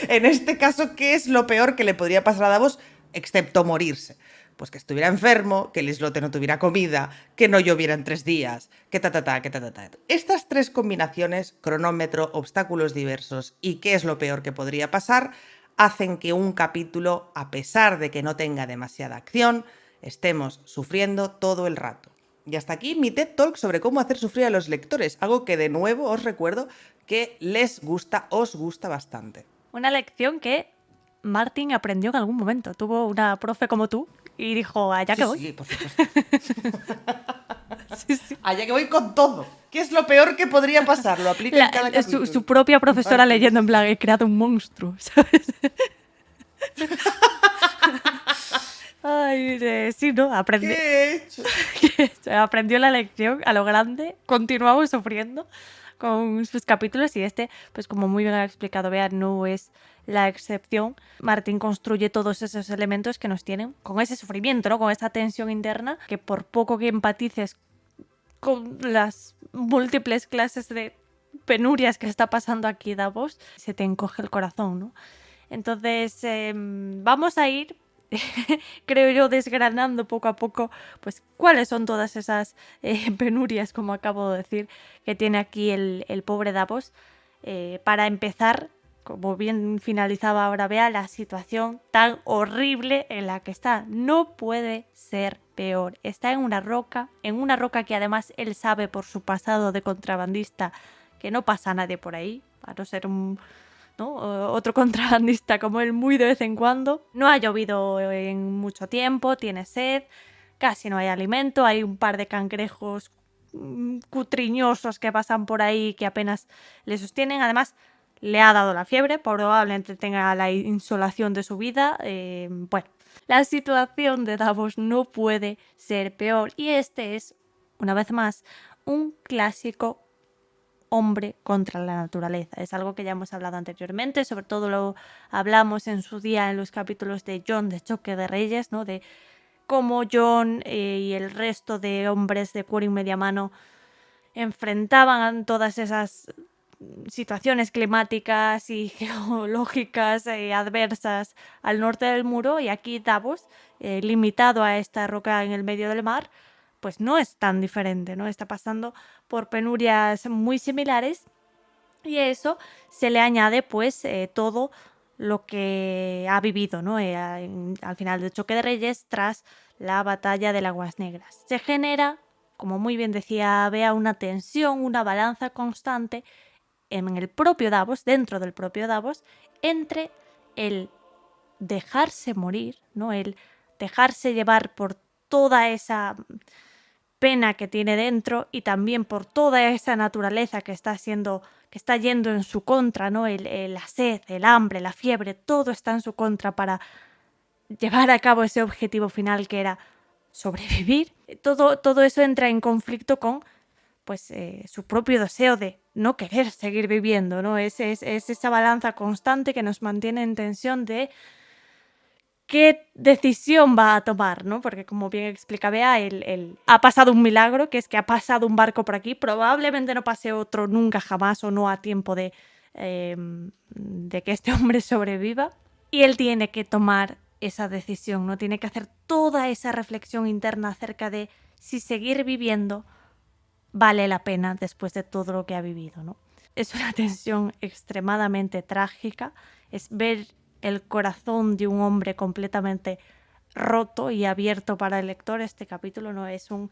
En este caso, ¿qué es lo peor que le podría pasar a Davos, excepto morirse? Pues que estuviera enfermo, que el islote no tuviera comida, que no lloviera en 3 días, que que ta. Estas 3 combinaciones, cronómetro, obstáculos diversos y qué es lo peor que podría pasar, hacen que un capítulo, a pesar de que no tenga demasiada acción, estemos sufriendo todo el rato. Y hasta aquí mi TED Talk sobre cómo hacer sufrir a los lectores, algo que de nuevo os recuerdo que os gusta bastante. Una lección que Martin aprendió en algún momento. Tuvo una profe como tú y dijo, allá que voy. Sí, por supuesto. Sí. Allá que voy con todo. ¿Qué es lo peor que podría pasar? Lo aplica en cada capítulo. Su propia profesora leyendo en plan, he creado un monstruo, ¿sabes? Ay, sí, ¿no? ¿Qué he hecho? Aprendió la lección a lo grande, continuamos sufriendo con sus capítulos y pues como muy bien ha explicado Bea, no es la excepción. Martín construye todos esos elementos que nos tienen con ese sufrimiento, ¿no? Con esa tensión interna que por poco que empatices con las múltiples clases de penurias que está pasando aquí Davos, se te encoge el corazón, ¿no? Entonces, vamos a ir, creo yo, desgranando poco a poco, pues, cuáles son todas esas penurias, como acabo de decir, que tiene aquí el pobre Davos. Para empezar, como bien finalizaba ahora Bea, la situación tan horrible en la que está. No puede ser peor. Está en una roca que además él sabe por su pasado de contrabandista que no pasa nadie por ahí, a no ser otro contrabandista como él muy de vez en cuando. No ha llovido en mucho tiempo, tiene sed, casi no hay alimento, hay un par de cangrejos cutriñosos que pasan por ahí que apenas le sostienen. Además, le ha dado la fiebre, probablemente tenga la insolación de su vida. Bueno, la situación de Davos no puede ser peor y este es, una vez más, un clásico hombre contra la naturaleza. Es algo que ya hemos hablado anteriormente, sobre todo lo hablamos en su día en los capítulos de Jon de Choque de Reyes, ¿no? De cómo Jon y el resto de hombres de Quórum Mediamano enfrentaban todas esas situaciones climáticas y geológicas adversas al norte del muro, y aquí Davos, limitado a esta roca en el medio del mar, pues no es tan diferente, ¿no? Está pasando por penurias muy similares y a eso se le añade pues todo lo que ha vivido, ¿no? Al final del Choque de Reyes, tras la batalla de Aguas Negras. Se genera, como muy bien decía Bea, una tensión, una balanza constante en el propio Davos, dentro del propio Davos, entre el dejarse morir, ¿no? El dejarse llevar por toda esa pena que tiene dentro y también por toda esa naturaleza que está yendo en su contra, ¿no? La sed, el hambre, la fiebre, todo está en su contra para llevar a cabo ese objetivo final que era sobrevivir. Todo eso entra en conflicto con pues su propio deseo de no querer seguir viviendo, ¿no? Es esa balanza constante que nos mantiene en tensión de qué decisión va a tomar, ¿no? Porque como bien explica Bea, ha pasado un milagro, que es que ha pasado un barco por aquí, probablemente no pase otro nunca jamás o no a tiempo de que este hombre sobreviva, y él tiene que tomar esa decisión, ¿no? Tiene que hacer toda esa reflexión interna acerca de si seguir viviendo vale la pena después de todo lo que ha vivido, ¿no? Es una tensión extremadamente trágica, es ver el corazón de un hombre completamente roto y abierto para el lector. Este capítulo no es un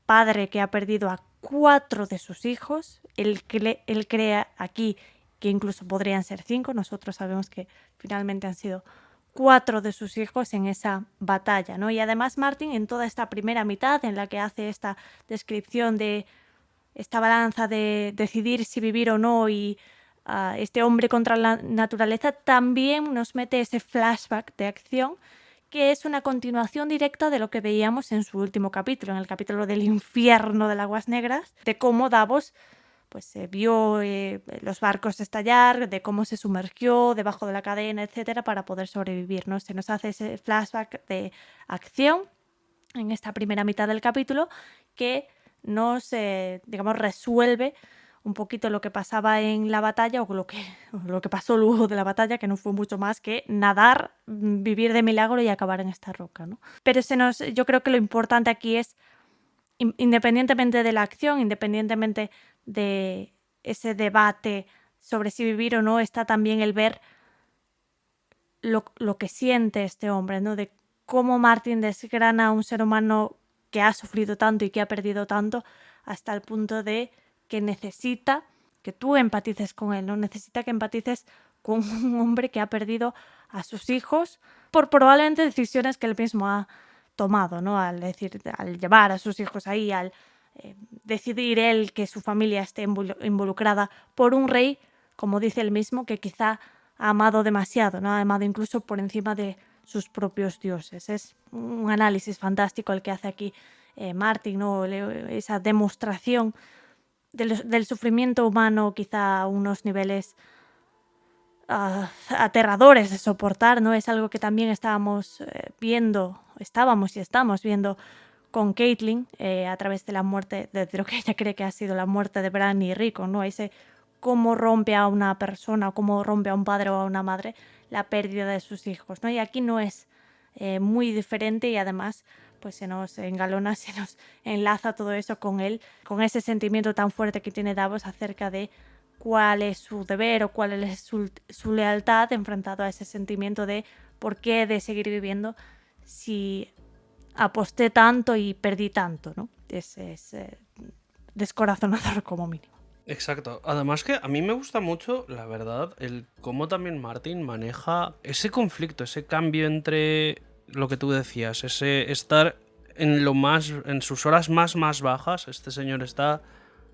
padre que ha perdido a 4 de sus hijos, él cree aquí que incluso podrían ser 5, nosotros sabemos que finalmente han sido 4 de sus hijos en esa batalla, ¿no? Y además Martin, en toda esta primera mitad en la que hace esta descripción de esta balanza de decidir si vivir o no y este hombre contra la naturaleza, también nos mete ese flashback de acción que es una continuación directa de lo que veíamos en su último capítulo, en el capítulo del infierno de las Aguas Negras, de cómo Davos pues vio los barcos estallar, de cómo se sumergió debajo de la cadena, etcétera, para poder sobrevivir, ¿no? Se nos hace ese flashback de acción en esta primera mitad del capítulo que nos, digamos, resuelve un poquito lo que pasaba en la batalla o lo que pasó luego de la batalla, que no fue mucho más que nadar, vivir de milagro y acabar en esta roca, ¿no? Pero yo creo que lo importante aquí es, independientemente de la acción, independientemente de ese debate sobre si vivir o no, está también el ver lo que siente este hombre, ¿no? De cómo Martin desgrana a un ser humano que ha sufrido tanto y que ha perdido tanto hasta el punto de que necesita que tú empatices con él, ¿no? Necesita que empatices con un hombre que ha perdido a sus hijos por probablemente decisiones que él mismo ha tomado, ¿no? Al llevar a sus hijos ahí, al decidir él que su familia esté involucrada por un rey, como dice él mismo, que quizá ha amado demasiado, ¿no? Ha amado incluso por encima de sus propios dioses. Es un análisis fantástico el que hace aquí Martin, ¿no? Esa demostración del sufrimiento humano, quizá a unos niveles aterradores de soportar, ¿no? Es algo que también estábamos y estamos viendo con Caitlin a través de la muerte, de lo que ella cree que ha sido la muerte de Bran y Rickon, ¿no? Ese cómo rompe a una persona, cómo rompe a un padre o a una madre la pérdida de sus hijos, ¿no? Y aquí no es muy diferente y además pues se nos engalona, se nos enlaza todo eso con él, con ese sentimiento tan fuerte que tiene Davos acerca de cuál es su deber o cuál es su lealtad enfrentado a ese sentimiento de por qué he de seguir viviendo si aposté tanto y perdí tanto, ¿no? Es descorazonador como mínimo. Exacto. Además que a mí me gusta mucho, la verdad, el cómo también Martin maneja ese conflicto, ese cambio entre lo que tú decías, ese estar en sus horas más bajas. Este señor está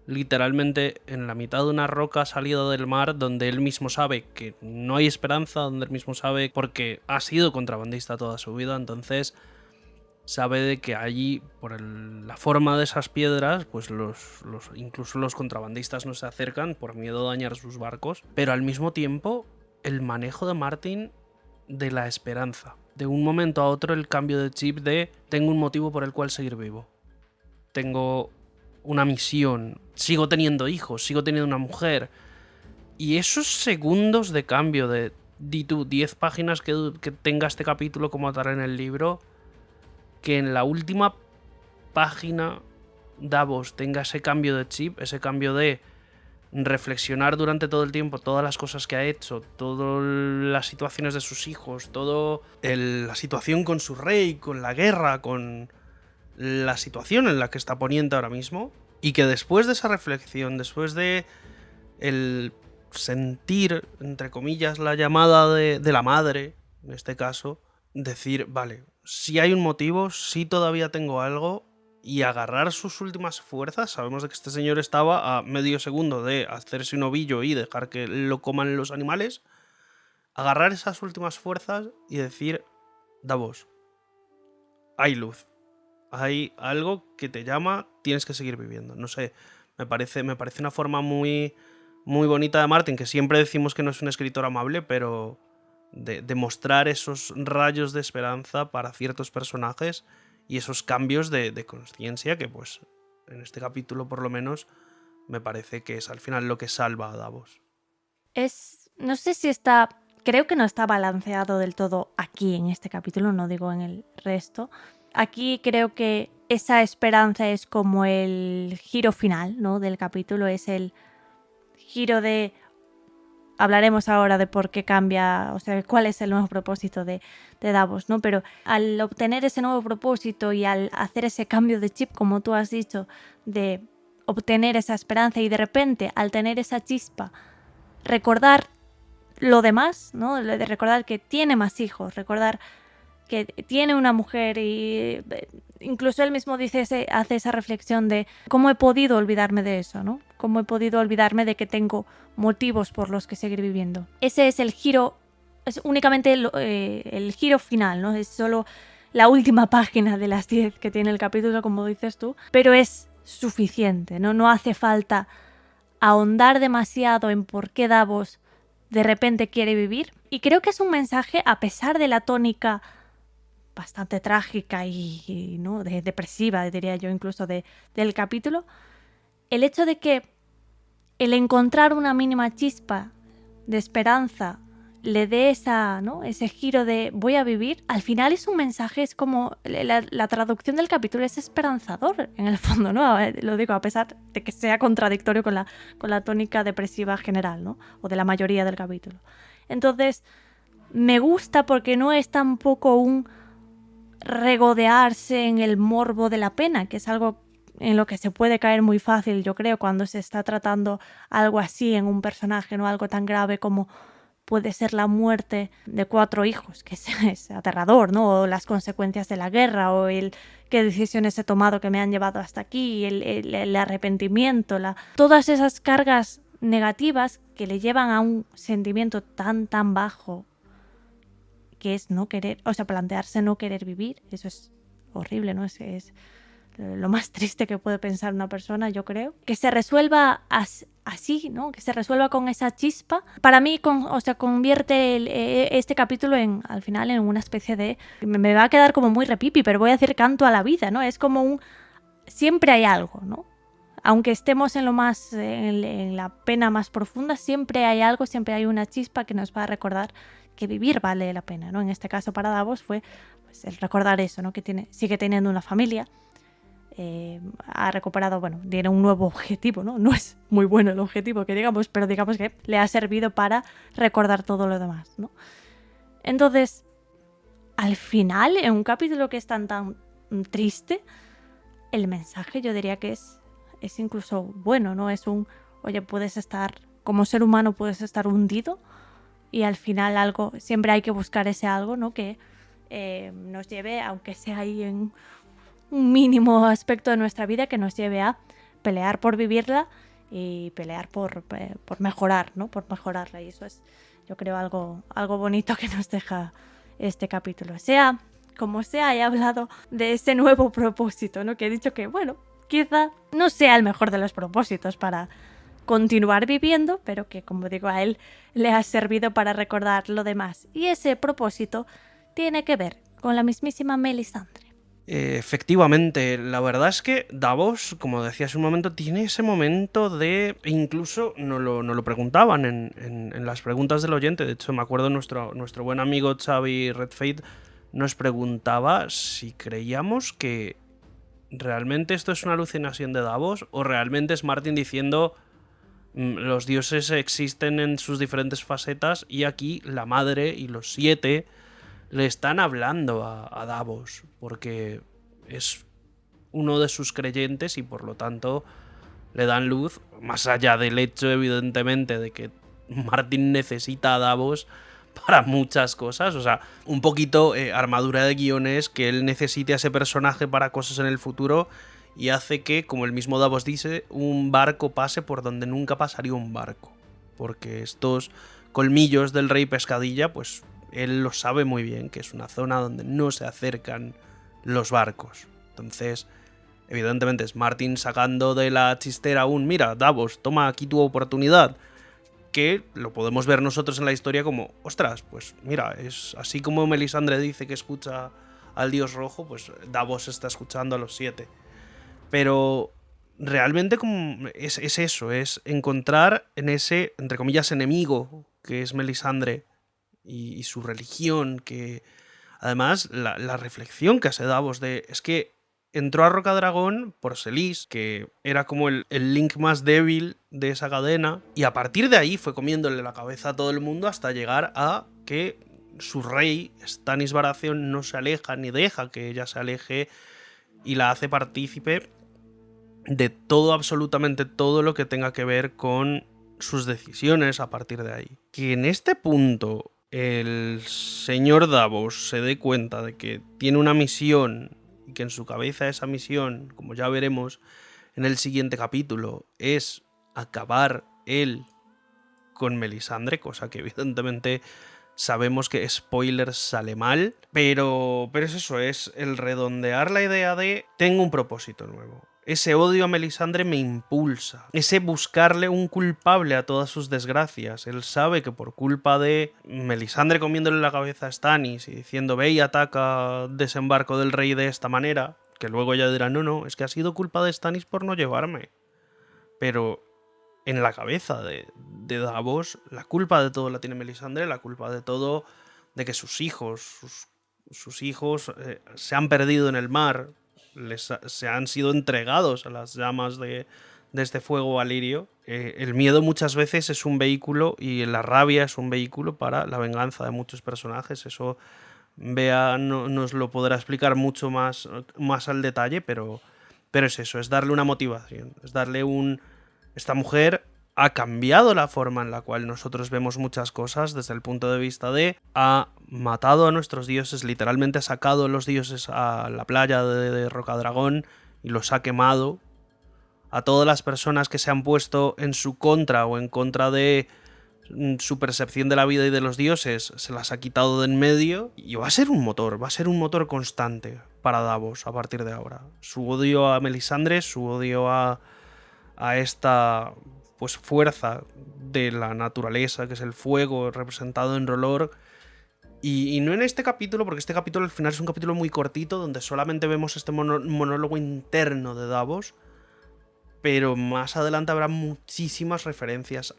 literalmente en la mitad de una roca salida del mar, donde él mismo sabe que no hay esperanza, donde él mismo sabe, porque ha sido contrabandista toda su vida, entonces sabe de que allí, por la forma de esas piedras, pues incluso los contrabandistas no se acercan por miedo a dañar sus barcos. Pero al mismo tiempo, el manejo de Martin de la esperanza. De un momento a otro el cambio de chip de tengo un motivo por el cual seguir vivo. Tengo una misión. Sigo teniendo hijos, sigo teniendo una mujer. Y esos segundos de cambio de, di tú, 10 páginas que tenga este capítulo como tal en el libro, que en la última página Davos tenga ese cambio de chip, ese cambio de reflexionar durante todo el tiempo todas las cosas que ha hecho, todas las situaciones de sus hijos, todo la situación con su rey, con la guerra, con la situación en la que está Poniente ahora mismo, y que después de esa reflexión, después de el sentir, entre comillas, la llamada de la madre, en este caso, decir, vale, si hay un motivo, si todavía tengo algo, y agarrar sus últimas fuerzas. Sabemos de que este señor estaba a medio segundo de hacerse un ovillo y dejar que lo coman los animales. Agarrar esas últimas fuerzas y decir, Davos, hay luz, hay algo que te llama, tienes que seguir viviendo. No sé, me parece una forma muy, muy bonita de Martin, que siempre decimos que no es un escritor amable, pero de mostrar esos rayos de esperanza para ciertos personajes y esos cambios de conciencia que, pues, en este capítulo por lo menos, me parece que es al final lo que salva a Davos. No sé si creo que no está balanceado del todo aquí en este capítulo, no digo en el resto. Aquí creo que esa esperanza es como el giro final, ¿no? Del capítulo, es el giro de... Hablaremos ahora de por qué cambia, o sea, cuál es el nuevo propósito de Davos, ¿no? Pero al obtener ese nuevo propósito y al hacer ese cambio de chip, como tú has dicho, de obtener esa esperanza y de repente, al tener esa chispa, recordar lo demás, ¿no? De recordar que tiene más hijos, recordar que tiene una mujer y incluso él mismo hace esa reflexión de cómo he podido olvidarme de eso, ¿no? Cómo he podido olvidarme de que tengo motivos por los que seguir viviendo. Ese es el giro, es únicamente el giro final, ¿no? Es solo la última página de las 10 que tiene el capítulo, como dices tú, pero es suficiente, ¿no? No hace falta ahondar demasiado en por qué Davos de repente quiere vivir. Y creo que es un mensaje, a pesar de la tónica bastante trágica y ¿no? depresiva, diría yo, incluso del capítulo, el hecho de que el encontrar una mínima chispa de esperanza le dé ese giro de voy a vivir, al final es un mensaje, es como la traducción del capítulo es esperanzador en el fondo, ¿no? Lo digo a pesar de que sea contradictorio con la tónica depresiva general, ¿no? O de la mayoría del capítulo. Entonces, me gusta porque no es tampoco un regodearse en el morbo de la pena, que es algo en lo que se puede caer muy fácil, yo creo, cuando se está tratando algo así en un personaje, no algo tan grave como puede ser la muerte de 4 hijos, que es aterrador, ¿no? O las consecuencias de la guerra, o el qué decisiones he tomado que me han llevado hasta aquí, el arrepentimiento, todas esas cargas negativas que le llevan a un sentimiento tan bajo, que es no querer, o sea, plantearse no querer vivir. Eso es horrible, ¿no? Es lo más triste que puede pensar una persona, yo creo. Que se resuelva así, ¿no? Que se resuelva con esa chispa. Para mí, convierte este capítulo al final en una especie de... Me va a quedar como muy repipi, pero voy a decir canto a la vida, ¿no? Es como siempre hay algo, ¿no? Aunque estemos en la pena más profunda, siempre hay algo, siempre hay una chispa que nos va a recordar que vivir vale la pena, ¿no? En este caso para Davos fue pues, el recordar eso, ¿no? Que sigue teniendo una familia. Ha recuperado, bueno, tiene un nuevo objetivo, ¿no? No es muy bueno el objetivo que digamos, pero digamos que le ha servido para recordar todo lo demás, ¿no? Entonces, al final, en un capítulo que es tan triste, el mensaje yo diría que es incluso bueno, ¿no? Es oye, como ser humano puedes estar hundido y al final siempre hay que buscar ese algo, ¿no? Que nos lleve, aunque sea ahí en un mínimo aspecto de nuestra vida, que nos lleve a pelear por vivirla y pelear por mejorar, ¿no? Por mejorarla. Y eso es, yo creo, algo bonito que nos deja este capítulo. Sea como sea, he hablado de ese nuevo propósito, ¿no? Que he dicho que, bueno, quizá no sea el mejor de los propósitos para continuar viviendo, pero que, como digo, a él le ha servido para recordar lo demás. Y ese propósito tiene que ver con la mismísima Melisandre. Efectivamente, la verdad es que Davos, como decía hace un momento, tiene ese momento de... Incluso nos lo preguntaban en las preguntas del oyente. De hecho, me acuerdo nuestro buen amigo Xavi Redfade nos preguntaba si creíamos que realmente esto es una alucinación de Davos o realmente es Martin diciendo los dioses existen en sus diferentes facetas y aquí la madre y los 7 le están hablando a Davos porque es uno de sus creyentes y por lo tanto le dan luz, más allá del hecho evidentemente de que Martin necesita a Davos para muchas cosas, o sea, un poquito armadura de guiones, que él necesite a ese personaje para cosas en el futuro y hace que, como el mismo Davos dice, un barco pase por donde nunca pasaría un barco, porque estos colmillos del rey pescadilla, pues él lo sabe muy bien, que es una zona donde no se acercan los barcos. Entonces, evidentemente es Martin sacando de la chistera mira, Davos, toma aquí tu oportunidad, que lo podemos ver nosotros en la historia como, ostras, pues mira, es así como Melisandre dice que escucha al dios rojo, pues Davos está escuchando a los 7. Pero realmente es eso, es encontrar en ese, entre comillas, enemigo que es Melisandre y su religión, que además la reflexión que hace Davos es que entró a Rocadragón por Selís, que era como el link más débil de esa cadena, y a partir de ahí fue comiéndole la cabeza a todo el mundo hasta llegar a que su rey, Stannis Baratheon, no se aleja ni deja que ella se aleje y la hace partícipe de todo, absolutamente todo lo que tenga que ver con sus decisiones a partir de ahí. Que en este punto el señor Davos se dé cuenta de que tiene una misión y que en su cabeza esa misión, como ya veremos en el siguiente capítulo, es acabar él con Melisandre, cosa que evidentemente sabemos que spoilers sale mal, pero es eso, es el redondear la idea de tengo un propósito nuevo. Ese odio a Melisandre me impulsa. Ese buscarle un culpable a todas sus desgracias. Él sabe que por culpa de Melisandre comiéndole la cabeza a Stannis y diciendo ve y ataca desembarco del rey de esta manera, que luego ella dirá no, es que ha sido culpa de Stannis por no llevarme. Pero en la cabeza de Davos, la culpa de todo la tiene Melisandre, la culpa de todo de que sus hijos se han perdido en el mar, se han sido entregados a las llamas de este fuego valirio. El miedo muchas veces es un vehículo y la rabia es un vehículo para la venganza de muchos personajes. Eso Bea nos lo podrá explicar mucho más al detalle, pero es eso, es darle una motivación, es darle Esta mujer ha cambiado la forma en la cual nosotros vemos muchas cosas desde el punto de vista de ha matado a nuestros dioses, literalmente ha sacado a los dioses a la playa de Rocadragón y los ha quemado. A todas las personas que se han puesto en su contra o en contra de su percepción de la vida y de los dioses, se las ha quitado de en medio y va a ser un motor constante para Davos a partir de ahora. Su odio a Melisandre, su odio a esta pues fuerza de la naturaleza, que es el fuego representado en R'hllor. Y no en este capítulo, porque este capítulo al final es un capítulo muy cortito, donde solamente vemos este monólogo interno de Davos, pero más adelante habrá muchísimas referencias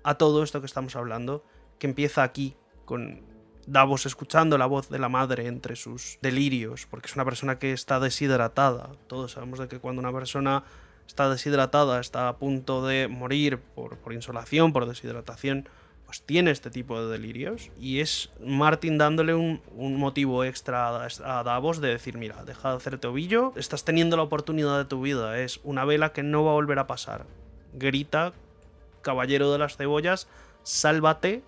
a todo esto que estamos hablando, que empieza aquí, con Davos escuchando la voz de la madre entre sus delirios, porque es una persona que está deshidratada. Todos sabemos de que cuando una persona está deshidratada, está a punto de morir por insolación, por deshidratación, pues tiene este tipo de delirios. Y es Martin dándole un motivo extra a Davos de decir, mira, deja de hacerte ovillo, estás teniendo la oportunidad de tu vida, es una vela que no va a volver a pasar. Grita, caballero de las cebollas, sálvate,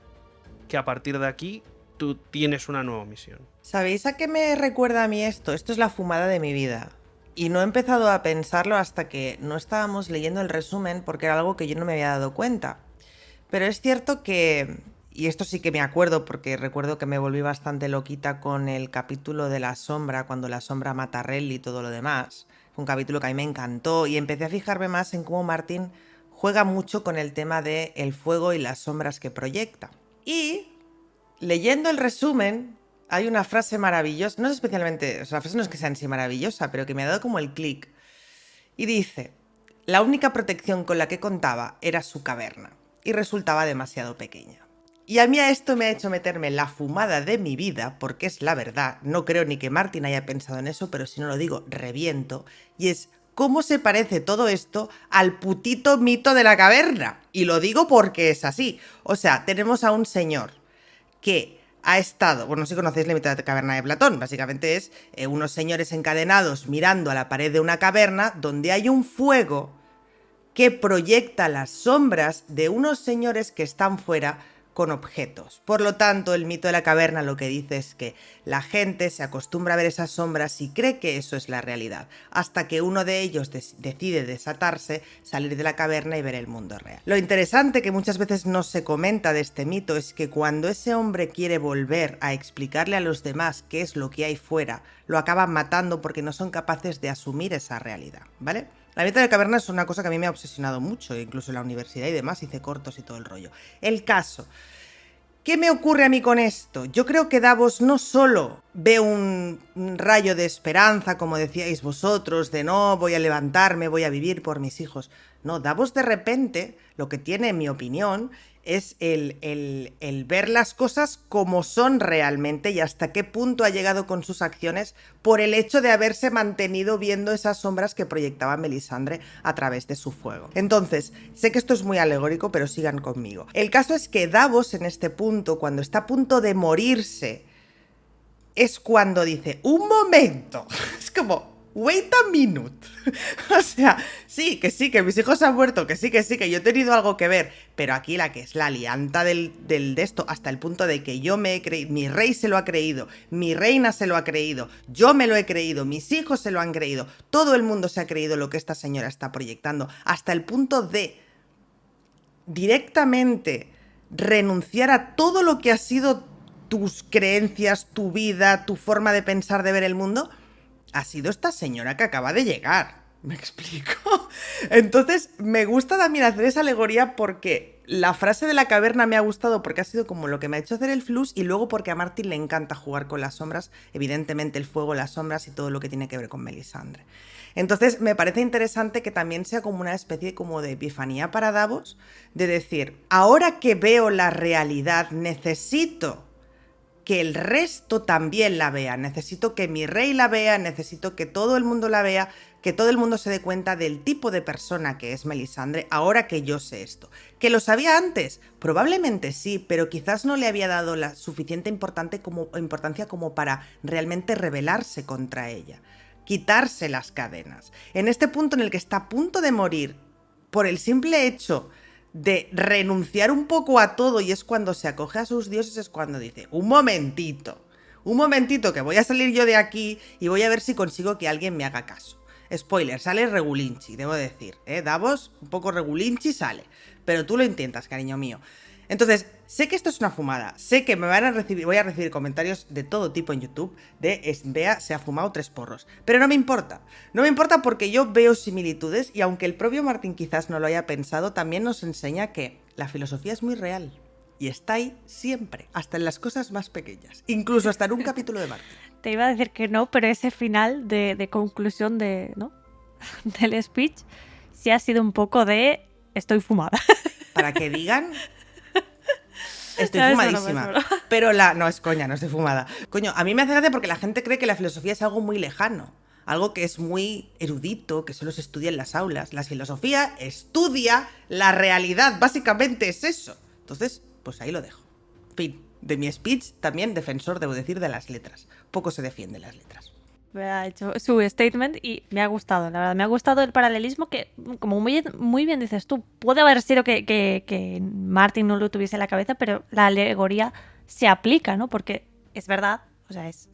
que a partir de aquí tú tienes una nueva misión. ¿Sabéis a qué me recuerda a mí esto? Esto es la fumada de mi vida. Y no he empezado a pensarlo hasta que no estábamos leyendo el resumen, porque era algo que yo no me había dado cuenta. Pero es cierto que, y esto sí que me acuerdo, porque recuerdo que me volví bastante loquita con el capítulo de la sombra, cuando la sombra mata a Renly y todo lo demás. Fue un capítulo que a mí me encantó y empecé a fijarme más en cómo Martin juega mucho con el tema de el fuego y las sombras que proyecta. Y leyendo el resumen, hay una frase maravillosa, no es especialmente, o sea, la frase no es que sea en sí maravillosa, pero que me ha dado como el clic. Y dice, la única protección con la que contaba era su caverna, y resultaba demasiado pequeña. Y a mí a esto me ha hecho meterme la fumada de mi vida, porque es la verdad, no creo ni que Martin haya pensado en eso, pero si no lo digo, reviento, y es cómo se parece todo esto al putito mito de la caverna. Y lo digo porque es así. O sea, tenemos a un señor que ha estado, bueno, no sé si conocéis la mitad de la caverna de Platón, básicamente es unos señores encadenados mirando a la pared de una caverna donde hay un fuego que proyecta las sombras de unos señores que están fuera con objetos. Por lo tanto, el mito de la caverna lo que dice es que la gente se acostumbra a ver esas sombras y cree que eso es la realidad, hasta que uno de ellos decide desatarse, salir de la caverna y ver el mundo real. Lo interesante que muchas veces no se comenta de este mito es que cuando ese hombre quiere volver a explicarle a los demás qué es lo que hay fuera, lo acaban matando porque no son capaces de asumir esa realidad, ¿vale? La mitad de la caverna es una cosa que a mí me ha obsesionado mucho, incluso en la universidad y demás, hice cortos y todo el rollo. El caso, ¿qué me ocurre a mí con esto? Yo creo que Davos no solo ve un rayo de esperanza, como decíais vosotros, de no, voy a levantarme, voy a vivir por mis hijos. No, Davos de repente, lo que tiene, en mi opinión, es el ver las cosas como son realmente y hasta qué punto ha llegado con sus acciones por el hecho de haberse mantenido viendo esas sombras que proyectaba Melisandre a través de su fuego. Entonces, sé que esto es muy alegórico, pero sigan conmigo. El caso es que Davos en este punto, cuando está a punto de morirse, es cuando dice, ¡un momento! Es como, wait a minute. O sea, sí, que mis hijos han muerto, que sí, que yo he tenido algo que ver, pero aquí la que es la alianta de esto, hasta el punto de que yo me he creído, mi rey se lo ha creído, mi reina se lo ha creído, yo me lo he creído, mis hijos se lo han creído, todo el mundo se ha creído lo que esta señora está proyectando, hasta el punto de directamente renunciar a todo lo que ha sido tus creencias, tu vida, tu forma de pensar, de ver el mundo. Ha sido esta señora que acaba de llegar. ¿Me explico? Entonces, me gusta también hacer esa alegoría porque la frase de la caverna me ha gustado porque ha sido como lo que me ha hecho hacer el flux y luego porque a Martin le encanta jugar con las sombras, evidentemente el fuego, las sombras y todo lo que tiene que ver con Melisandre. Entonces, me parece interesante que también sea como una especie como de epifanía para Davos, de decir, ahora que veo la realidad, necesito que el resto también la vea. Necesito que mi rey la vea, necesito que todo el mundo la vea, que todo el mundo se dé cuenta del tipo de persona que es Melisandre ahora que yo sé esto. ¿Que lo sabía antes? Probablemente sí, pero quizás no le había dado la suficiente importancia como para realmente rebelarse contra ella, quitarse las cadenas. En este punto en el que está a punto de morir, por el simple hecho de renunciar un poco a todo, y es cuando se acoge a sus dioses, es cuando dice, un momentito que voy a salir yo de aquí y voy a ver si consigo que alguien me haga caso. Spoiler, sale regulinchi, debo decir, Davos, un poco regulinchi sale, pero tú lo intentas, cariño mío. Entonces, sé que esto es una fumada, sé que voy a recibir comentarios de todo tipo en YouTube de Bea se ha fumado 3 porros, pero no me importa porque yo veo similitudes y aunque el propio Martín quizás no lo haya pensado, también nos enseña que la filosofía es muy real y está ahí siempre, hasta en las cosas más pequeñas, incluso hasta en un capítulo de Martín. Te iba a decir que no, pero ese final de conclusión ¿no? del speech sí ha sido un poco de estoy fumada. Para que digan... Estoy No, fumadísima. eso no. Pero no es coña, no estoy fumada. Coño, a mí me hace gracia porque la gente cree que la filosofía es algo muy lejano, algo que es muy erudito, que solo se estudia en las aulas. La filosofía estudia la realidad, básicamente es eso. Entonces, pues ahí lo dejo. Fin. De mi speech, también defensor, debo decir, de las letras. Poco se defienden las letras. Ha hecho su statement y me ha gustado, la verdad. Me ha gustado el paralelismo que, como muy bien dices tú, puede haber sido que Martin no lo tuviese en la cabeza, pero la alegoría se aplica, ¿no? Porque es verdad, o sea, es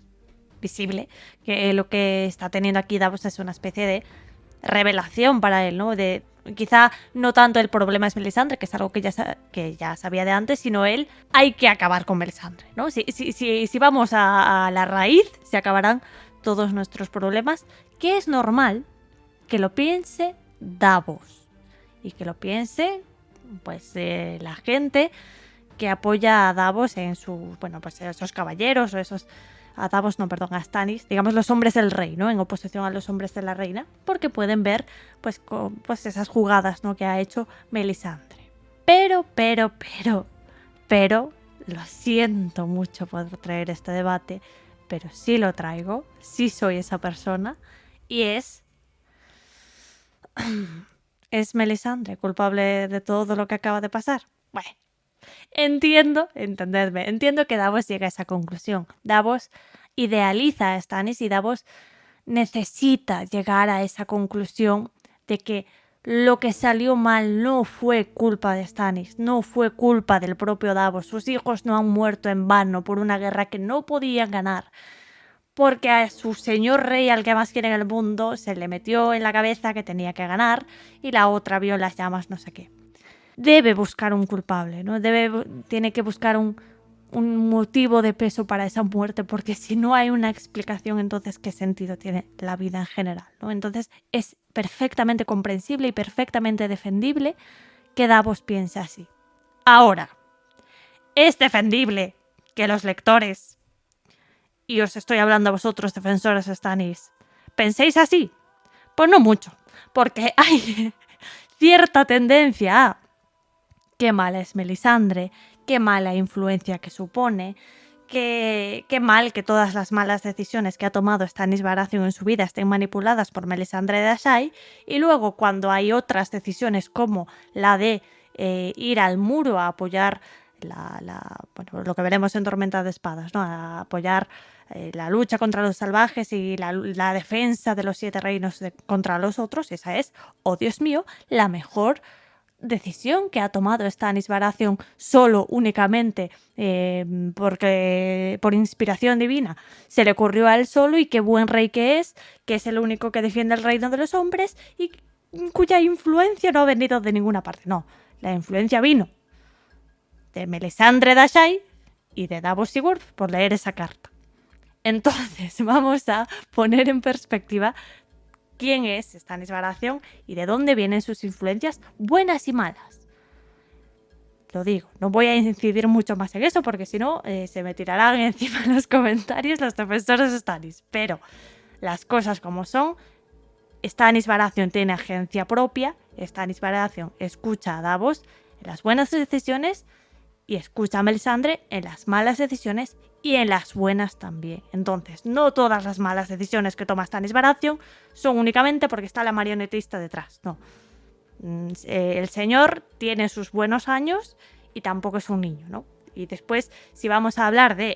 visible que lo que está teniendo aquí Davos es una especie de revelación para él, ¿no? De quizá no tanto el problema es Melisandre, que es algo que ya sabía de antes, sino él, hay que acabar con Melisandre, ¿no? Si vamos a la raíz, se acabarán todos nuestros problemas, que es normal que lo piense Davos y que lo piense pues la gente que apoya a Davos en pues esos caballeros o esos a Stannis, digamos los hombres del rey, ¿no? En oposición a los hombres de la reina, porque pueden ver pues esas jugadas, ¿no? que ha hecho Melisandre. Pero lo siento mucho por traer este debate, pero sí lo traigo, sí soy esa persona, y es Melisandre culpable de todo lo que acaba de pasar. Bueno, entiendo que Davos llega a esa conclusión. Davos idealiza a Stannis y Davos necesita llegar a esa conclusión de que lo que salió mal no fue culpa de Stannis, no fue culpa del propio Davos. Sus hijos no han muerto en vano por una guerra que no podían ganar, porque a su señor rey, al que más quiere en el mundo, se le metió en la cabeza que tenía que ganar y la otra vio las llamas, no sé qué. Debe buscar un culpable, ¿no? Tiene que buscar un motivo de peso para esa muerte, porque si no hay una explicación, entonces ¿qué sentido tiene la vida en general, ¿no? Entonces es perfectamente comprensible y perfectamente defendible que Davos piense así. Ahora, es defendible que los lectores, y os estoy hablando a vosotros, defensores de Stannis, ¿penséis así? Pues no mucho, porque hay cierta tendencia a qué mala es Melisandre, qué mala influencia que supone, qué mal que todas las malas decisiones que ha tomado Stannis Baratheon en su vida estén manipuladas por Melisandre Dashai, y luego cuando hay otras decisiones como la de ir al muro a apoyar lo que veremos en Tormenta de Espadas, ¿no? A apoyar la lucha contra los salvajes y la defensa de los 7 reinos contra los otros, esa es, oh Dios mío, la mejor decisión que ha tomado Stannis Baratheon solo, únicamente, porque por inspiración divina se le ocurrió a él solo, y qué buen rey que es el único que defiende el reino de los hombres y cuya influencia no ha venido de ninguna parte. No, la influencia vino de Melisandre Dashai y de Davos Sigurd por leer esa carta. Entonces vamos a poner en perspectiva quién es Stannis Baratheon y de dónde vienen sus influencias, buenas y malas. Lo digo, no voy a incidir mucho más en eso porque si no se me tirarán encima en los comentarios los defensores de Stannis. Pero las cosas como son, Stannis Baratheon tiene agencia propia, Stannis Baratheon escucha a Davos en las buenas decisiones y escucha a Melisandre en las malas decisiones y en las buenas también. Entonces, no todas las malas decisiones que toma Stannis Baratheon son únicamente porque está la marionetista detrás, no. El señor tiene sus buenos años y tampoco es un niño, ¿no? Y después, si vamos a hablar de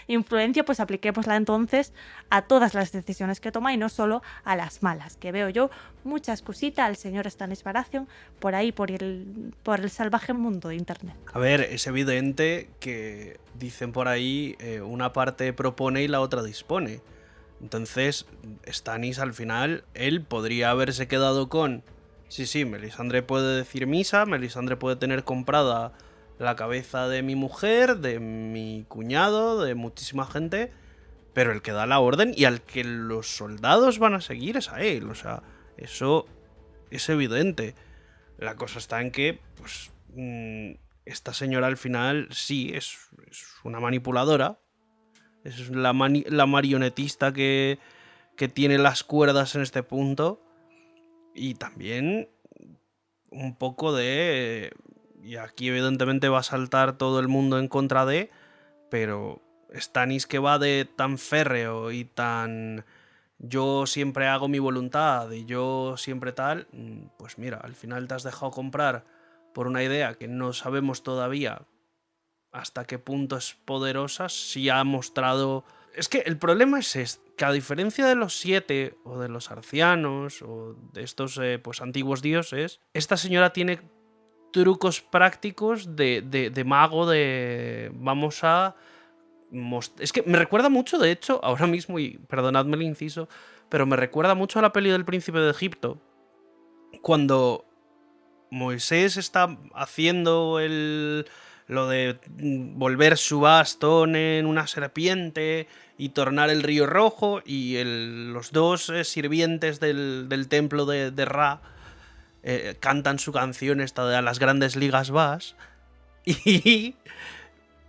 influencia, pues apliquémosla entonces a todas las decisiones que toma y no solo a las malas, que veo yo mucha excusita al señor Stannis Baratheon por ahí, por el salvaje mundo de internet. A ver, es evidente que dicen por ahí una parte propone y la otra dispone. Entonces, Stannis al final, él podría haberse quedado con... Sí, Melisandre puede decir misa, Melisandre puede tener comprada la cabeza de mi mujer, de mi cuñado, de muchísima gente, pero el que da la orden y al que los soldados van a seguir es a él. O sea, eso es evidente. La cosa está en que, pues, esta señora al final sí es una manipuladora. Es la marionetista que tiene las cuerdas en este punto. Y también un poco de... Y aquí evidentemente va a saltar todo el mundo en contra de... Pero Stannis, que va de tan férreo y tan... Yo siempre hago mi voluntad y yo siempre tal... Pues mira, al final te has dejado comprar por una idea que no sabemos todavía hasta qué punto es poderosa. Si ha mostrado... Es que el problema es que a diferencia de los 7 o de los arcianos o de estos pues antiguos dioses, esta señora tiene trucos prácticos de mago, de vamos a... Es que me recuerda mucho, de hecho, ahora mismo, y perdonadme el inciso, pero me recuerda mucho a la peli del Príncipe de Egipto, cuando Moisés está haciendo lo de volver su bastón en una serpiente y tornar el río rojo, y los dos sirvientes del templo de Ra cantan su canción esta de A las grandes ligas vas, y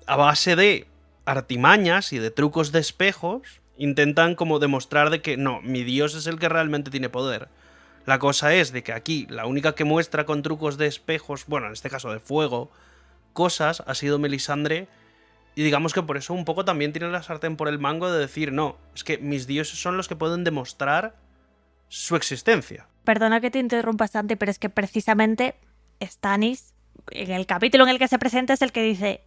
a base de artimañas y de trucos de espejos intentan como demostrar de que no, mi dios es el que realmente tiene poder. La cosa es de que aquí la única que muestra con trucos de espejos, bueno, en este caso de fuego, cosas, ha sido Melisandre, y digamos que por eso un poco también tiene la sartén por el mango de decir, no, es que mis dioses son los que pueden demostrar su existencia. Perdona que te interrumpa, Santi, pero es que precisamente Stannis, en el capítulo en el que se presenta, es el que dice: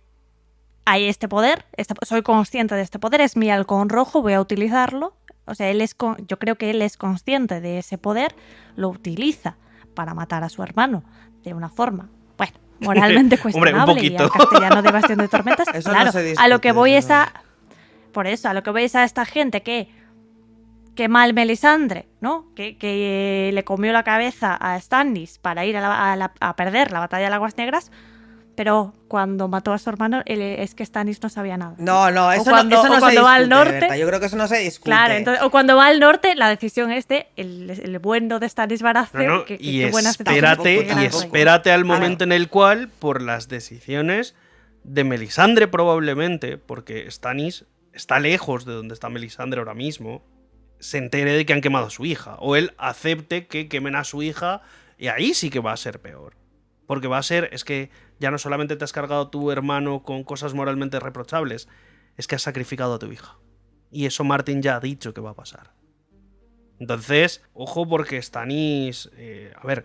hay este poder, soy consciente de este poder, es mi halcón rojo, voy a utilizarlo. O sea, yo creo que él es consciente de ese poder, lo utiliza para matar a su hermano de una forma, bueno, moralmente cuestionable. Hombre, un poquito. Y al castellano de Bastión de Tormentas. Eso claro, no se discute, a lo que voy eso es a... Por eso, a lo que voy es a esta gente que mal Melisandre, ¿no? Que le comió la cabeza a Stannis para ir a perder la batalla de las Aguas Negras, pero cuando mató a su hermano es que Stannis no sabía nada. No, eso cuando no se discute, va al norte, Berta. Yo creo que eso no se discute. claro, entonces, o cuando va al norte, la decisión es de el bueno de Stannis Baratheon. No, que buenas espérate al momento en el cual, por las decisiones de Melisandre probablemente, porque Stannis está lejos de donde está Melisandre ahora mismo, se entere de que han quemado a su hija, o él acepte que quemen a su hija, y ahí sí que va a ser peor. Porque va a ser, es que ya no solamente te has cargado a tu hermano con cosas moralmente reprochables, es que has sacrificado a tu hija. Y eso Martin ya ha dicho que va a pasar. Entonces, ojo, porque Stannis... a ver,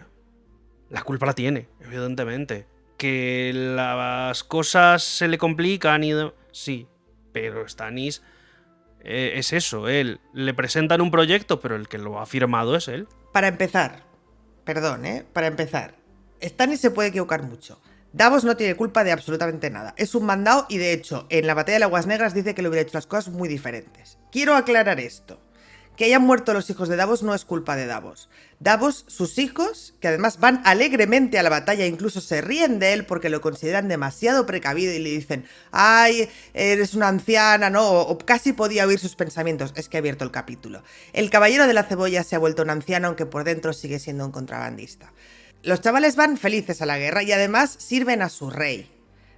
la culpa la tiene, evidentemente. Que las cosas se le complican y... Sí, pero Stannis... es eso, él le presentan un proyecto, pero el que lo ha firmado es él. Para empezar, para empezar, Stannis se puede equivocar mucho. Davos no tiene culpa de absolutamente nada. Es un mandado y de hecho en la batalla de las Aguas Negras dice que le hubiera hecho las cosas muy diferentes. Quiero aclarar esto. Que hayan muerto los hijos de Davos no es culpa de Davos. Davos, sus hijos, que además van alegremente a la batalla, incluso se ríen de él porque lo consideran demasiado precavido y le dicen: ay, eres una anciana, ¿no? O casi podía oír sus pensamientos. Es que he abierto el capítulo. El caballero de la cebolla se ha vuelto un anciano, aunque por dentro sigue siendo un contrabandista. Los chavales van felices a la guerra y además sirven a su rey.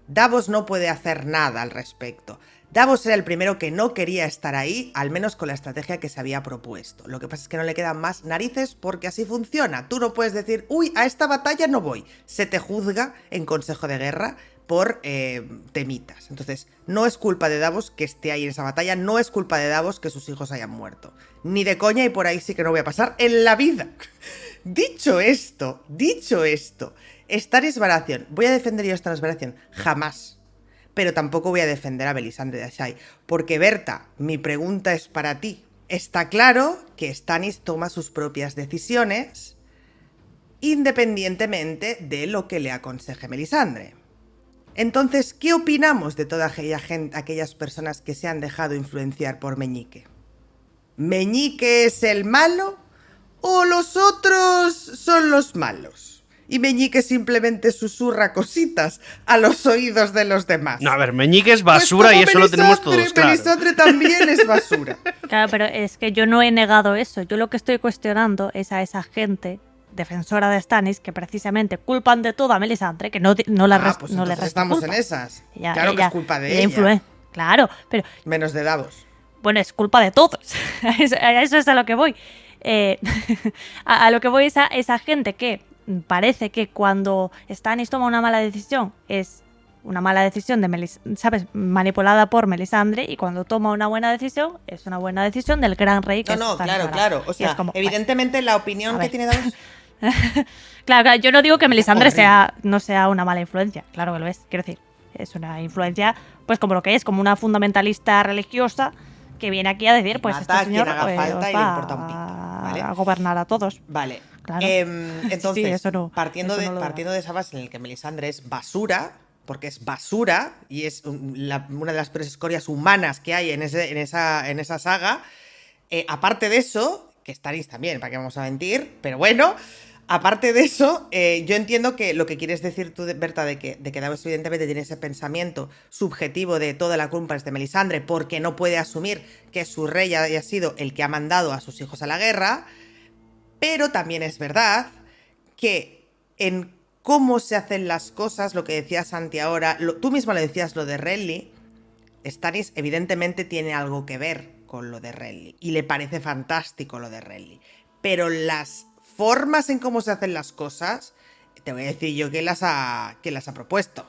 Davos no puede hacer nada al respecto. Davos era el primero que no quería estar ahí, al menos con la estrategia que se había propuesto. Lo que pasa es que no le quedan más narices porque así funciona. Tú no puedes decir: uy, a esta batalla no voy. Se te juzga en consejo de guerra por temitas. Entonces, no es culpa de Davos que esté ahí en esa batalla, no es culpa de Davos que sus hijos hayan muerto. Ni de coña, y por ahí sí que no voy a pasar en la vida. Dicho esto, Stannis Baratheon, ¿voy a defender yo a Stannis Baratheon? Jamás. Pero tampoco voy a defender a Melisandre de Ashay. Porque, Berta, mi pregunta es para ti. Está claro que Stannis toma sus propias decisiones independientemente de lo que le aconseje Melisandre. Entonces, ¿qué opinamos de toda aquellas personas que se han dejado influenciar por Meñique? ¿Meñique es el malo o los otros son los malos? Y Meñique simplemente susurra cositas a los oídos de los demás. No, a ver, Meñique es basura Pues y eso lo tenemos todos, claro. Melisandre también es basura. Claro, pero es que yo no he negado eso. Yo lo que estoy cuestionando es a esa gente defensora de Stannis que precisamente culpan de todo a Melisandre, que no le Pues resta entonces estamos culpa. en esas. Ella- Claro que ella- es culpa de ella ella. Claro, pero Menos de Davos. bueno, es culpa de todos. A eso es a lo que voy. A lo que voy es a esa gente que parece que cuando Stannis toma una mala decisión es una mala decisión ¿sabes? Manipulada por Melisandre, y cuando toma una buena decisión es una buena decisión del gran rey que es No, Stannis claro, Baratheon. claro. O Y es sea, como, evidentemente la opinión a que ver. tiene Davos... Claro, yo no digo que Melisandre Horrible. no sea una mala influencia, claro que lo es, quiero decir, es una influencia, pues como lo que es, como una fundamentalista religiosa que viene aquí a decir, Y pues mata a este señor quien haga pues, falta y le va importa un pito, ¿vale? a gobernar a todos. Vale. Claro. Entonces, Sí, eso no- partiendo, eso de, no lo- partiendo de esa base en el que Melisandre es basura, porque es basura y es una de las peores escorias humanas que hay en esa saga, aparte de eso, que Stannis también, para qué vamos a mentir, pero bueno, aparte de eso, yo entiendo que lo que quieres decir tú, Berta, de que Davos evidentemente tiene ese pensamiento subjetivo de toda la culpa es de Melisandre porque no puede asumir que su rey haya sido el que ha mandado a sus hijos a la guerra, pero también es verdad que en cómo se hacen las cosas, lo que decía Santi ahora, tú misma lo decías, lo de Renly, Stannis evidentemente tiene algo que ver con lo de Renly y le parece fantástico lo de Renly, pero las formas en cómo se hacen las cosas, te voy a decir yo que las ha propuesto.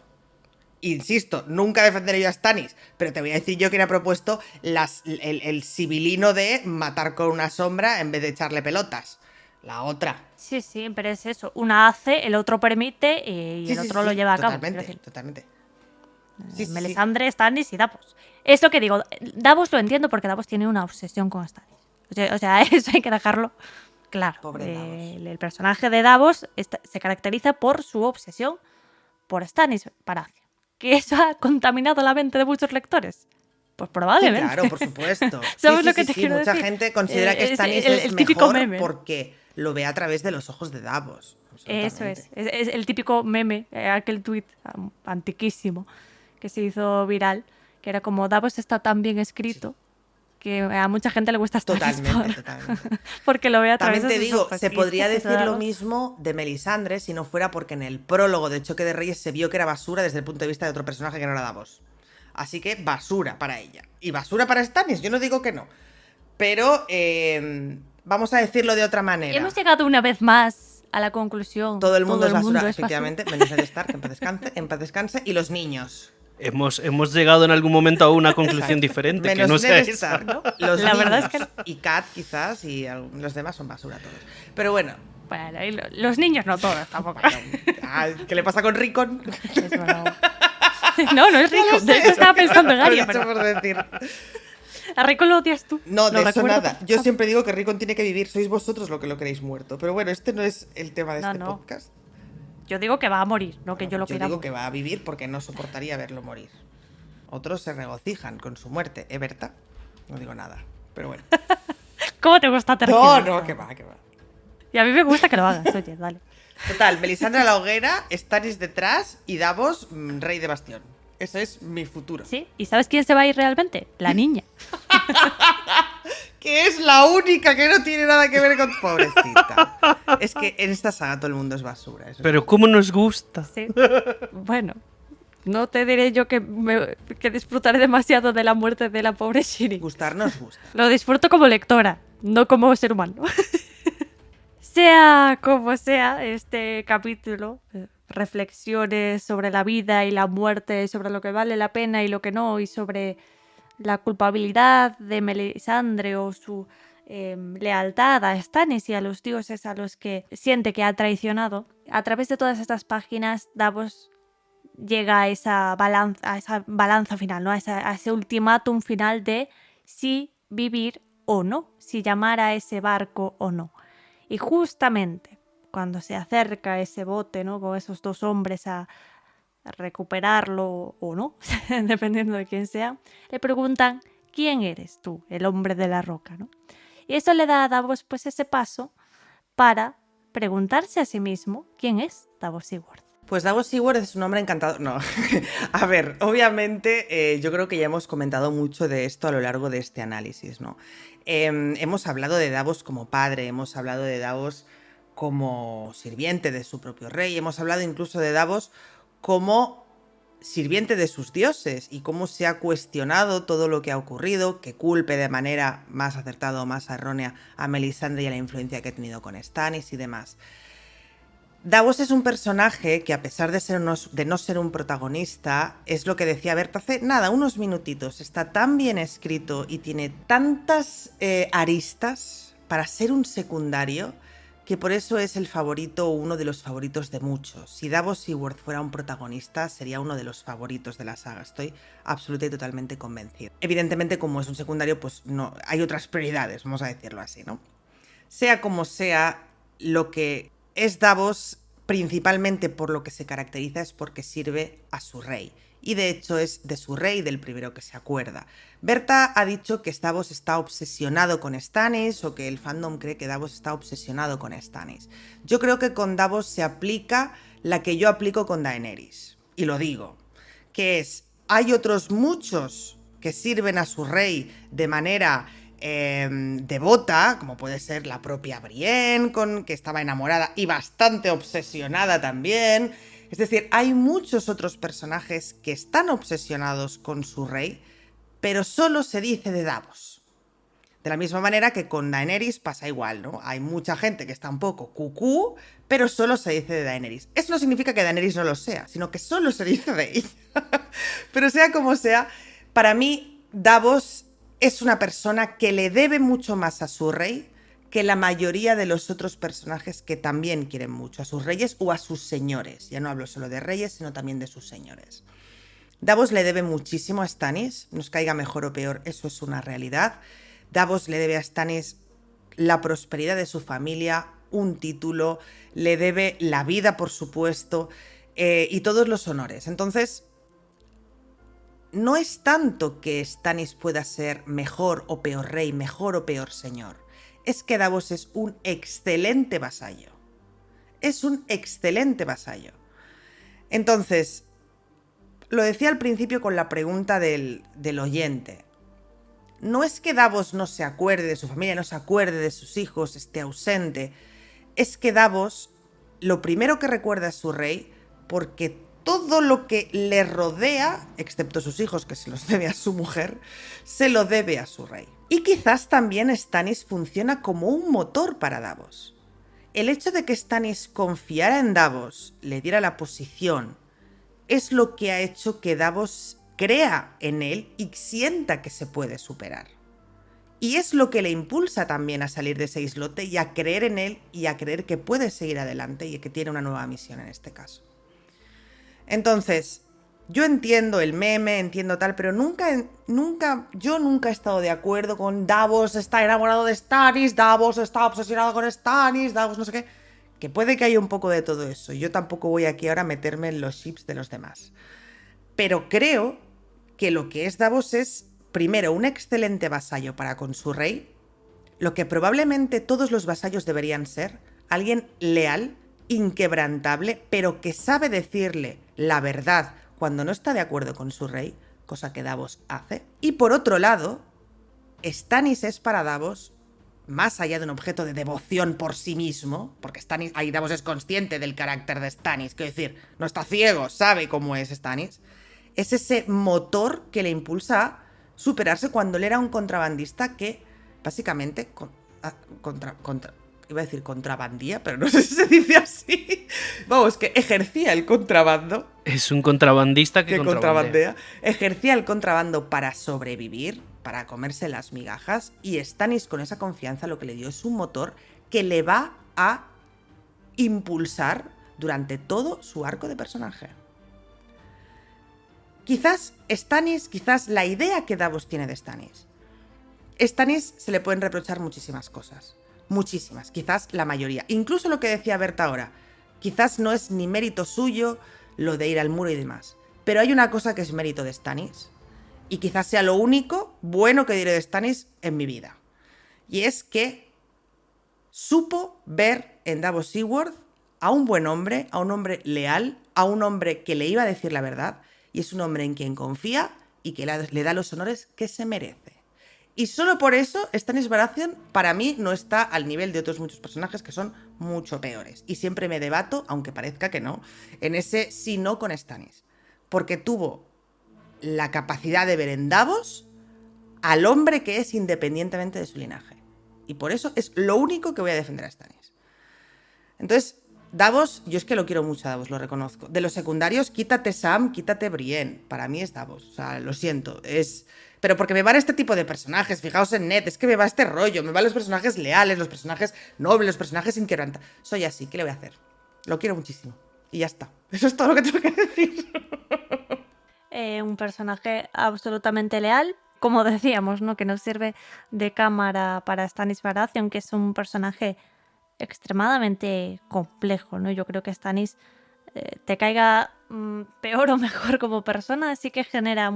Insisto, nunca defenderé yo a Stannis, pero te voy a decir yo quién ha propuesto el sibilino de matar con una sombra en vez de echarle pelotas. La otra. Sí, sí, pero es eso, una hace, el otro permite y Sí, el sí, otro sí, lo lleva a cabo. Totalmente, quiero decir. totalmente. Sí, sí, Melisandre, Stannis y Davos. Es lo que digo, Davos lo entiendo porque Davos tiene una obsesión con Stannis. O sea, eso hay que dejarlo claro. Pobre Davos. El personaje de Davos se caracteriza por su obsesión por Stannis Baratheon. ¿Que eso ha contaminado la mente de muchos lectores? Pues Sí, probablemente. claro, por supuesto. ¿Sabes Sí, lo sí, que sí, te sí, quiero mucha decir? gente considera que Stannis es el típico mejor meme. porque lo ve a través de los ojos de Davos. Eso Absolutamente. es el típico meme, aquel tuit antiquísimo que se hizo viral, que era como Davos está tan bien escrito que a mucha gente le gusta estar Totalmente, totalmente. porque lo ve a través También te de sus digo, ojos. se Y podría es que eso decir da lo algo. mismo de Melisandre si no fuera porque en el prólogo de Choque de Reyes se vio que era basura desde el punto de vista de otro personaje que no era Davos. Así que basura para ella. Y basura para Stannis, yo no digo que no. Pero vamos a decirlo de otra manera. Hemos llegado una vez más a la conclusión. Todo el mundo es basura, basura. efectivamente, menos Ned Stark, que en paz descanse, y los niños. Hemos llegado en algún momento a una conclusión diferente, que Menos no sea Ned esa. Stark, ¿no? Los La niños. verdad es que no. Y Kat, quizás, y los demás son basura todos. Pero bueno, Bueno, y los niños no todos tampoco. ¿qué le pasa con Rickon? Eso no es Rico. De hecho estaba pensando en Arya, Lo he dicho pero por decir. a Rico lo odias tú. No, de Lo eso recuerdo. nada. Yo siempre digo que Rickon tiene que vivir. Sois vosotros lo que lo queréis muerto. Pero bueno, este no es el tema de No, este no. podcast. Yo digo que va a morir, no que yo lo Yo quiera digo morir. que va a vivir porque no soportaría verlo morir. Otros se regocijan con su muerte, ¿eh, Berta? No digo nada. Pero bueno. ¿Cómo te gusta No, tergiversar? no, que va, que va. Y a mí me gusta que lo hagas, oye, dale. Total, Melisandre a la hoguera, Stannis detrás y Davos, rey de Bastión. Ese es mi futuro. ¿Sí? ¿Y sabes quién se va a ir realmente? La niña. Que es la única que no tiene nada que ver con... Pobrecita. Es que en esta saga todo el mundo es basura. Eso Pero cómo nos gusta. Sí. Bueno, no te diré yo que disfrutaré demasiado de la muerte de la pobre Shiri. gustar nos gusta. Lo disfruto como lectora, no como ser humano. Sea como sea, este capítulo reflexiones sobre la vida y la muerte, sobre lo que vale la pena y lo que no, y sobre la culpabilidad de Melisandre o su lealtad a Stannis y a los dioses a los que siente que ha traicionado. A través de todas estas páginas, Davos llega a esa balanza final, ¿no? a ese ultimátum final de si vivir o no, si llamar a ese barco o no. Y justamente cuando se acerca ese bote, ¿no? Con esos dos hombres a recuperarlo o no, dependiendo de quién sea, le preguntan: ¿quién eres tú, el hombre de la roca? ¿no? Y eso le da a Davos pues ese paso para preguntarse a sí mismo quién es Davos Seaworth. Pues Davos Seaworth es un hombre encantador. No, a ver, obviamente yo creo que ya hemos comentado mucho de esto a lo largo de este análisis, ¿no? Hemos hablado de Davos como padre, hemos hablado de Davos como sirviente de su propio rey, hemos hablado incluso de Davos como sirviente de sus dioses y cómo se ha cuestionado todo lo que ha ocurrido, que culpe de manera más acertada o más errónea a Melisandre y a la influencia que ha tenido con Stannis y demás. Davos es un personaje que, a pesar de no ser un protagonista, es lo que decía Berta hace nada, unos minutitos, está tan bien escrito y tiene tantas aristas para ser un secundario que por eso es el favorito o uno de los favoritos de muchos. Si Davos Seaworth fuera un protagonista, sería uno de los favoritos de la saga. Estoy absoluta y totalmente convencido. Evidentemente, como es un secundario, pues no hay otras prioridades, vamos a decirlo así, ¿no? Sea como sea, lo que es Davos, principalmente por lo que se caracteriza, es porque sirve a su rey. Y de hecho es de su rey del primero que se acuerda. Berta ha dicho que Davos está obsesionado con Stannis, o que el fandom cree que Davos está obsesionado con Stannis. Yo creo que con Davos se aplica la que yo aplico con Daenerys. Y lo digo, que es, hay otros muchos que sirven a su rey de manera devota, como puede ser la propia Brienne, que estaba enamorada y bastante obsesionada también. Es decir, hay muchos otros personajes que están obsesionados con su rey, pero solo se dice de Davos. De la misma manera que con Daenerys pasa igual, ¿no? Hay mucha gente que está un poco cucú, pero solo se dice de Daenerys. Eso no significa que Daenerys no lo sea, sino que solo se dice de ella. Pero sea como sea, para mí Davos es una persona que le debe mucho más a su rey que la mayoría de los otros personajes que también quieren mucho a sus reyes o a sus señores. Ya no hablo solo de reyes, sino también de sus señores. Davos le debe muchísimo a Stannis, nos caiga mejor o peor, eso es una realidad. Davos le debe a Stannis la prosperidad de su familia, un título, le debe la vida, por supuesto, y todos los honores. Entonces, no es tanto que Stannis pueda ser mejor o peor rey, mejor o peor señor. Es que Davos es un excelente vasallo. Es un excelente vasallo. Entonces, lo decía al principio con la pregunta del oyente. No es que Davos no se acuerde de su familia, no se acuerde de sus hijos, esté ausente. Es que Davos lo primero que recuerda es su rey, porque todo lo que le rodea, excepto sus hijos que se los debe a su mujer, se lo debe a su rey. Y quizás también Stannis funciona como un motor para Davos. El hecho de que Stannis confiara en Davos, le diera la posición, es lo que ha hecho que Davos crea en él y sienta que se puede superar. Y es lo que le impulsa también a salir de ese islote y a creer en él y a creer que puede seguir adelante y que tiene una nueva misión en este caso. Entonces, yo entiendo el meme, entiendo tal, pero yo nunca he estado de acuerdo con Davos está enamorado de Stannis, Davos está obsesionado con Stannis, Davos no sé qué. Que puede que haya un poco de todo eso. Yo tampoco voy aquí ahora a meterme en los ships de los demás. Pero creo que lo que es Davos es, primero, un excelente vasallo para con su rey, lo que probablemente todos los vasallos deberían ser, alguien leal, inquebrantable, pero que sabe decirle la verdad cuando no está de acuerdo con su rey, cosa que Davos hace. Y por otro lado, Stannis es para Davos, más allá de un objeto de devoción por sí mismo, porque Davos es consciente del carácter de Stannis, quiero decir, no está ciego, sabe cómo es Stannis, es ese motor que le impulsa a superarse cuando él era un contrabandista que básicamente iba a decir contrabandía, pero no sé si se dice así. Vamos, que ejercía el contrabando. Es un contrabandista que Que contrabandea. ejercía el contrabando para sobrevivir, para comerse las migajas, y Stannis con esa confianza lo que le dio es un motor que le va a impulsar durante todo su arco de personaje. Quizás la idea que Davos tiene de Stannis se le pueden reprochar muchísimas cosas. Muchísimas, quizás la mayoría. Incluso lo que decía Berta ahora. Quizás no es ni mérito suyo lo de ir al muro y demás. Pero hay una cosa que es mérito de Stannis. Y quizás sea lo único bueno que diré de Stannis en mi vida. Y es que supo ver en Davos Seaworth a un buen hombre, a un hombre leal, a un hombre que le iba a decir la verdad. Y es un hombre en quien confía y que le da los honores que se merece. Y solo por eso Stannis Baratheon para mí no está al nivel de otros muchos personajes que son mucho peores. Y siempre me debato, aunque parezca que no, en ese sí no con Stannis. Porque tuvo la capacidad de ver en Davos al hombre que es independientemente de su linaje. Y por eso es lo único que voy a defender a Stannis. Entonces, Davos, yo es que lo quiero mucho a Davos, lo reconozco. De los secundarios, quítate Sam, quítate Brienne. Para mí es Davos, o sea, lo siento. Pero porque me van este tipo de personajes, fijaos en Ned, es que me va este rollo, me van los personajes leales, los personajes nobles, los personajes inquebrantables. Soy así, ¿qué le voy a hacer? Lo quiero muchísimo. Y ya está. Eso es todo lo que tengo que decir. Un personaje absolutamente leal, como decíamos, ¿no? Que nos sirve de cámara para Stannis Baratheon, que es un personaje extremadamente complejo, ¿no? Yo creo que Stannis te caiga peor o mejor como persona, sí que genera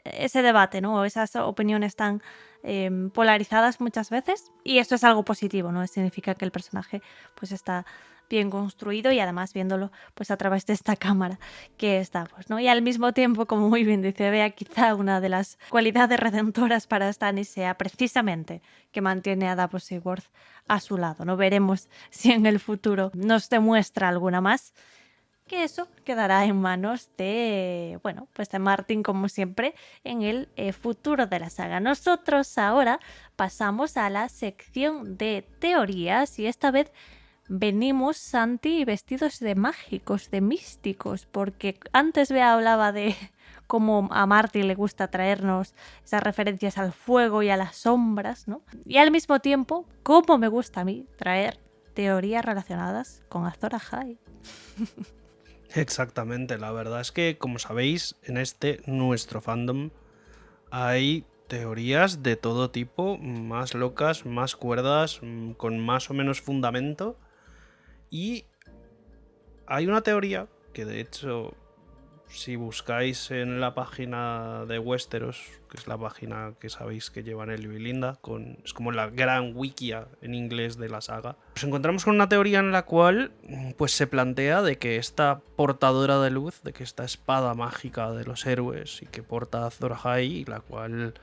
ese debate, ¿no? Esas opiniones tan polarizadas muchas veces, y esto es algo positivo, ¿no? Significa que el personaje pues está bien construido y además viéndolo pues a través de esta cámara que estamos, ¿no? Y al mismo tiempo, como muy bien dice Bea, quizá una de las cualidades redentoras para Stannis sea precisamente que mantiene a Davos Seaworth a su lado, ¿no? Veremos si en el futuro nos demuestra alguna más, que eso quedará en manos de, bueno, pues de Martin, como siempre, en el futuro de la saga. Nosotros ahora pasamos a la sección de teorías y esta vez venimos, Santi, vestidos de mágicos, de místicos, porque antes Bea hablaba de cómo a Martin le gusta traernos esas referencias al fuego y a las sombras, ¿no? Y al mismo tiempo, cómo me gusta a mí traer teorías relacionadas con Azor Ahai. Exactamente, la verdad es que, como sabéis, en nuestro fandom hay teorías de todo tipo, más locas, más cuerdas, con más o menos fundamento. Y hay una teoría que, de hecho, si buscáis en la página de Westeros, que es la página que sabéis que llevan Elio y Linda, es como la gran wikia en inglés de la saga, nos encontramos con una teoría en la cual pues se plantea de que esta portadora de luz, de que esta espada mágica de los héroes y que porta Azor Ahai, y la cual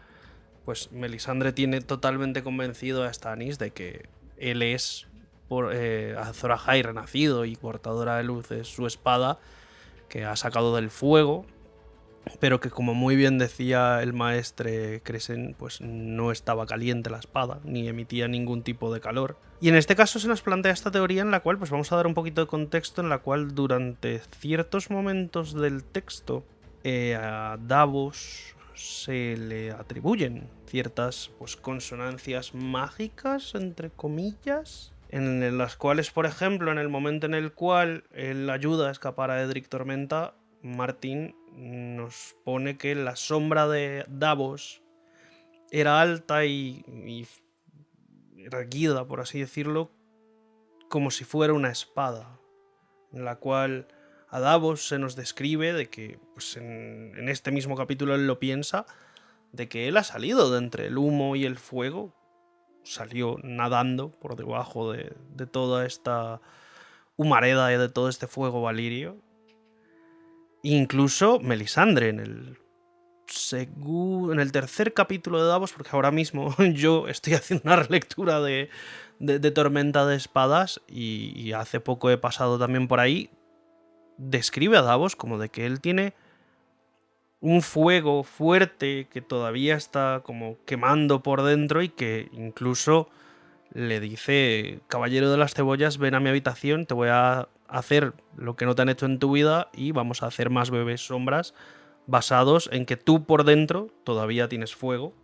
pues Melisandre tiene totalmente convencido a Stannis de que él es Azor Ahai renacido y portadora de luz es su espada que ha sacado del fuego, pero que, como muy bien decía el maestre Cresen, pues no estaba caliente la espada, ni emitía ningún tipo de calor. Y en este caso se nos plantea esta teoría en la cual pues vamos a dar un poquito de contexto, en la cual durante ciertos momentos del texto a Davos se le atribuyen ciertas pues consonancias mágicas, entre comillas, en las cuales, por ejemplo, en el momento en el cual él ayuda a escapar a Edric Tormenta, Martin nos pone que la sombra de Davos era alta y erguida, por así decirlo, como si fuera una espada, en la cual a Davos se nos describe de que, pues en este mismo capítulo él lo piensa, de que él ha salido de entre el humo y el fuego, salió nadando por debajo de toda esta humareda y de todo este fuego valirio. Incluso Melisandre en el tercer capítulo de Davos, porque ahora mismo yo estoy haciendo una relectura de Tormenta de Espadas y hace poco he pasado también por ahí, describe a Davos como de que él tiene un fuego fuerte que todavía está como quemando por dentro y que incluso le dice: caballero de las cebollas, ven a mi habitación, te voy a hacer lo que no te han hecho en tu vida y vamos a hacer más bebés sombras basados en que tú por dentro todavía tienes fuego.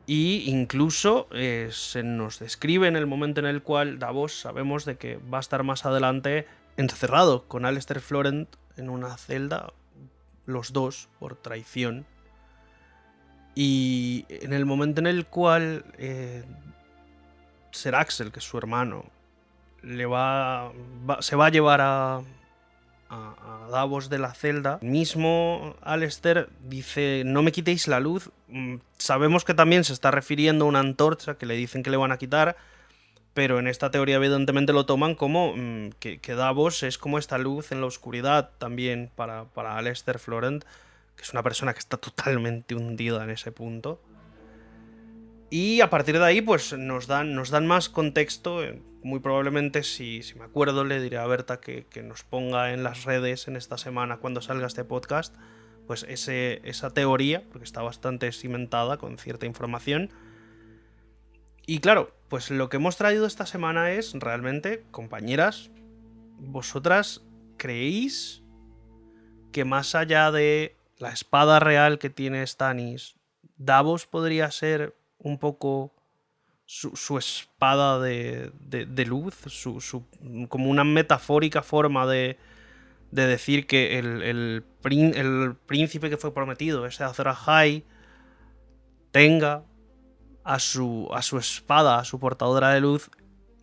Y incluso se nos describe en el momento en el cual Davos sabemos de que va a estar más adelante encerrado con Alester Florent en una celda, los dos por traición. Y en el momento en el cual Ser Axel, que es su hermano, se va a llevar a Davos de la celda, mismo Alester dice: no me quitéis la luz. Sabemos que también se está refiriendo a una antorcha que le dicen que le van a quitar, pero en esta teoría evidentemente lo toman como que Davos es como esta luz en la oscuridad también para Alester Florent, que es una persona que está totalmente hundida en ese punto. Y a partir de ahí pues nos dan más contexto. Muy probablemente, si me acuerdo, le diré a Berta que nos ponga en las redes en esta semana, cuando salga este podcast, pues esa teoría, porque está bastante cimentada con cierta información. Y claro, pues lo que hemos traído esta semana es realmente, compañeras, ¿vosotras creéis que más allá de la espada real que tiene Stannis, Davos podría ser un poco su espada de luz, como una metafórica forma de decir que el príncipe que fue prometido, ese Azor Ahai, tenga a su espada, a su portadora de luz,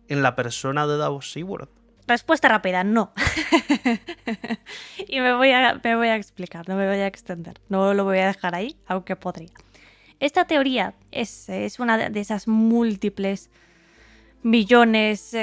en la persona de Davos Seaworth? Respuesta rápida, no. Y me voy a explicar, no me voy a extender. No lo voy a dejar ahí, aunque podría. Esta teoría es una de esas múltiples millones,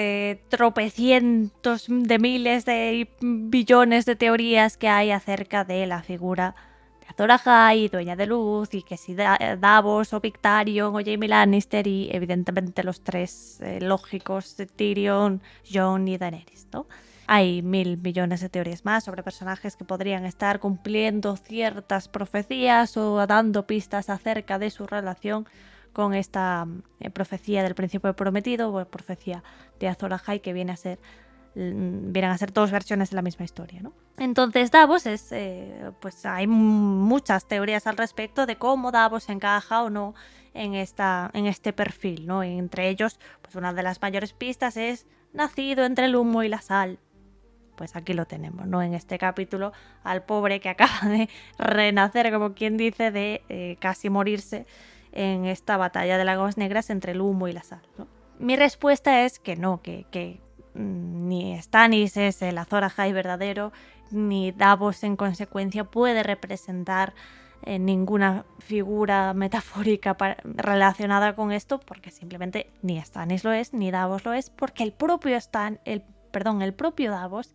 tropecientos de miles de billones de teorías que hay acerca de la figura de Azor Ahai, dueña de luz, y que si Davos o Victarion o Jaime Lannister, y evidentemente los tres lógicos de Tyrion, Jon y Daenerys, ¿no? Hay 1000 millones de teorías más sobre personajes que podrían estar cumpliendo ciertas profecías o dando pistas acerca de su relación con esta profecía del príncipe prometido, o profecía de Azor Ahai, que vienen a ser dos versiones de la misma historia, ¿no? Entonces Davos pues hay muchas teorías al respecto de cómo Davos encaja o no en este perfil, ¿no? Entre ellos, pues una de las mayores pistas es nacido entre el humo y la sal. Pues aquí lo tenemos, ¿no? En este capítulo, al pobre que acaba de renacer, como quien dice, de casi morirse en esta batalla de Aguas Negras entre el humo y la sal, ¿no? Mi respuesta es que no, que ni Stannis es el Azor Ahai verdadero, ni Davos en consecuencia puede representar ninguna figura metafórica relacionada con esto, porque simplemente ni Stannis lo es, ni Davos lo es, porque el propio Davos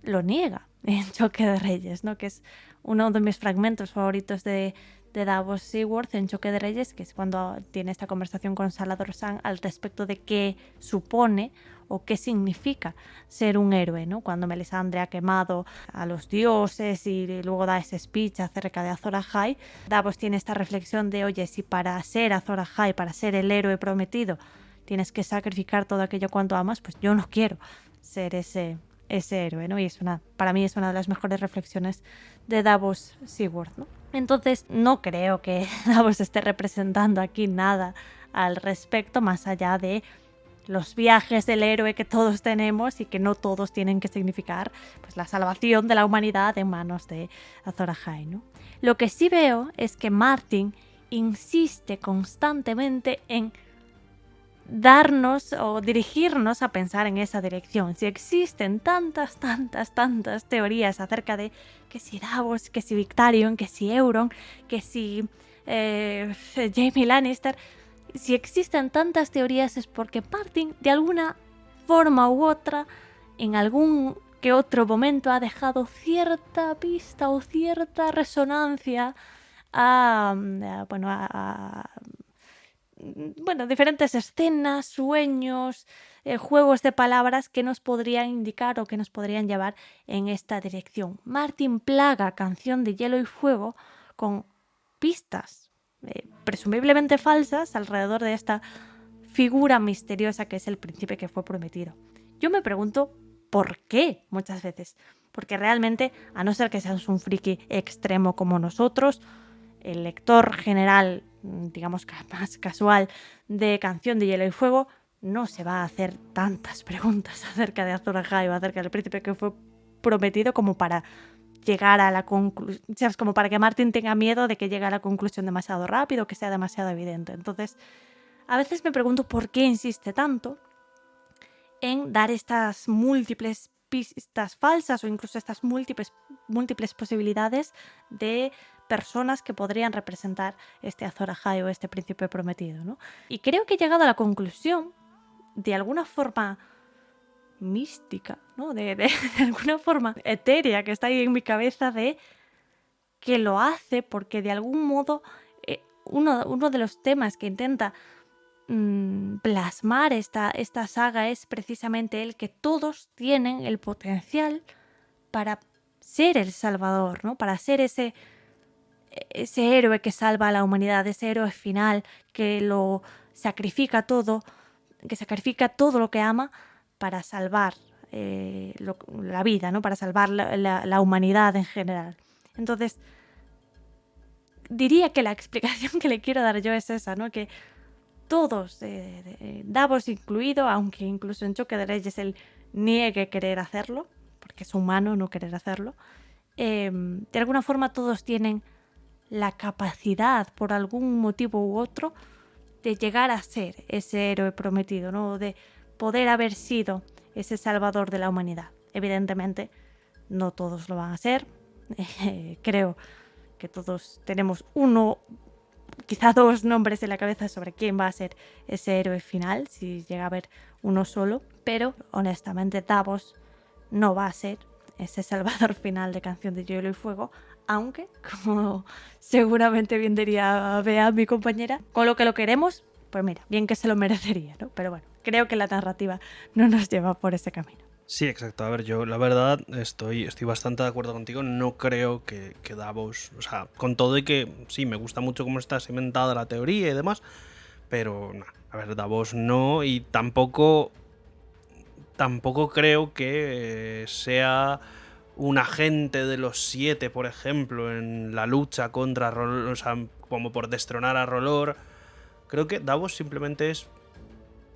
lo niega en Choque de Reyes, ¿no? Que es uno de mis fragmentos favoritos de Davos Seaworth en Choque de Reyes, que es cuando tiene esta conversación con Salladhor Saan al respecto de qué supone o qué significa ser un héroe, ¿no? Cuando Melisandre ha quemado a los dioses y luego da ese speech acerca de Azor Ahai, Davos tiene esta reflexión de: oye, si para ser Azor Ahai, para ser el héroe prometido, tienes que sacrificar todo aquello cuanto amas, pues yo no quiero ser ese héroe, ¿no? Y para mí es una de las mejores reflexiones de Davos Seaworth, ¿no? Entonces no creo que Davos esté representando aquí nada al respecto, más allá de los viajes del héroe que todos tenemos y que no todos tienen que significar pues la salvación de la humanidad en manos de Azor Ahai, ¿no? Lo que sí veo es que Martin insiste constantemente en darnos o dirigirnos a pensar en esa dirección. Si existen tantas teorías acerca de que si Davos, que si Victarion, que si Euron, que si Jaime Lannister, si existen tantas teorías es porque Martin de alguna forma u otra en algún que otro momento ha dejado cierta pista o cierta resonancia a diferentes escenas, sueños, juegos de palabras que nos podrían indicar o que nos podrían llevar en esta dirección. Martin plaga Canción de Hielo y Fuego con pistas presumiblemente falsas alrededor de esta figura misteriosa que es el príncipe que fue prometido. Yo me pregunto por qué muchas veces, porque realmente, a no ser que seas un friki extremo como nosotros, el lector general, digamos más casual, de Canción de Hielo y Fuego, no se va a hacer tantas preguntas acerca de Azor Ahai o acerca del príncipe que fue prometido como para llegar a la conclusión, como para que Martin tenga miedo de que llegue a la conclusión demasiado rápido, que sea demasiado evidente. Entonces, a veces me pregunto por qué insiste tanto en dar estas múltiples pistas falsas o incluso estas múltiples posibilidades de personas que podrían representar este Azor Ahai o este príncipe prometido, ¿no? Y creo que he llegado a la conclusión, de alguna forma mística, ¿no? De alguna forma etérea que está ahí en mi cabeza, de que lo hace porque de algún modo uno de los temas que intenta plasmar esta saga es precisamente el que todos tienen el potencial para ser el salvador, ¿no? Para ser ese héroe que salva a la humanidad, ese héroe final que lo sacrifica todo, que sacrifica todo lo que ama para salvar la vida, ¿no? Para salvar la humanidad en general. Entonces, diría que la explicación que le quiero dar yo es esa, ¿no? Que todos, Davos incluido, aunque incluso en Choque de Reyes él niegue querer hacerlo, porque es humano no querer hacerlo, de alguna forma todos tienen la capacidad, por algún motivo u otro, de llegar a ser ese héroe prometido, ¿no? De poder haber sido ese salvador de la humanidad. Evidentemente, no todos lo van a ser. Creo que todos tenemos uno, quizá dos nombres en la cabeza sobre quién va a ser ese héroe final, si llega a haber uno solo. Pero, honestamente, Davos no va a ser ese salvador final de Canción de Hielo y Fuego, aunque, como seguramente bien diría Bea, mi compañera, con lo que lo queremos, pues mira, bien que se lo merecería, ¿no? Pero bueno, creo que la narrativa no nos lleva por ese camino. Sí, exacto. A ver, yo la verdad estoy bastante de acuerdo contigo. No creo que Davos, o sea, con todo y que sí, me gusta mucho cómo está cimentada la teoría y demás, pero no, a ver, Davos no, y tampoco creo que sea un agente de los 7, por ejemplo, en la lucha contra Rolor, o sea, como por destronar a Rolor. Creo que Davos simplemente es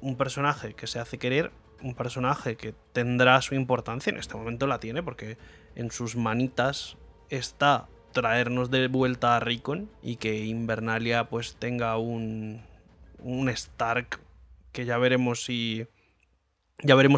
un personaje que se hace querer, un personaje que tendrá su importancia, en este momento la tiene, porque en sus manitas está traernos de vuelta a Rickon y que Invernalia pues tenga un Stark que ya veremos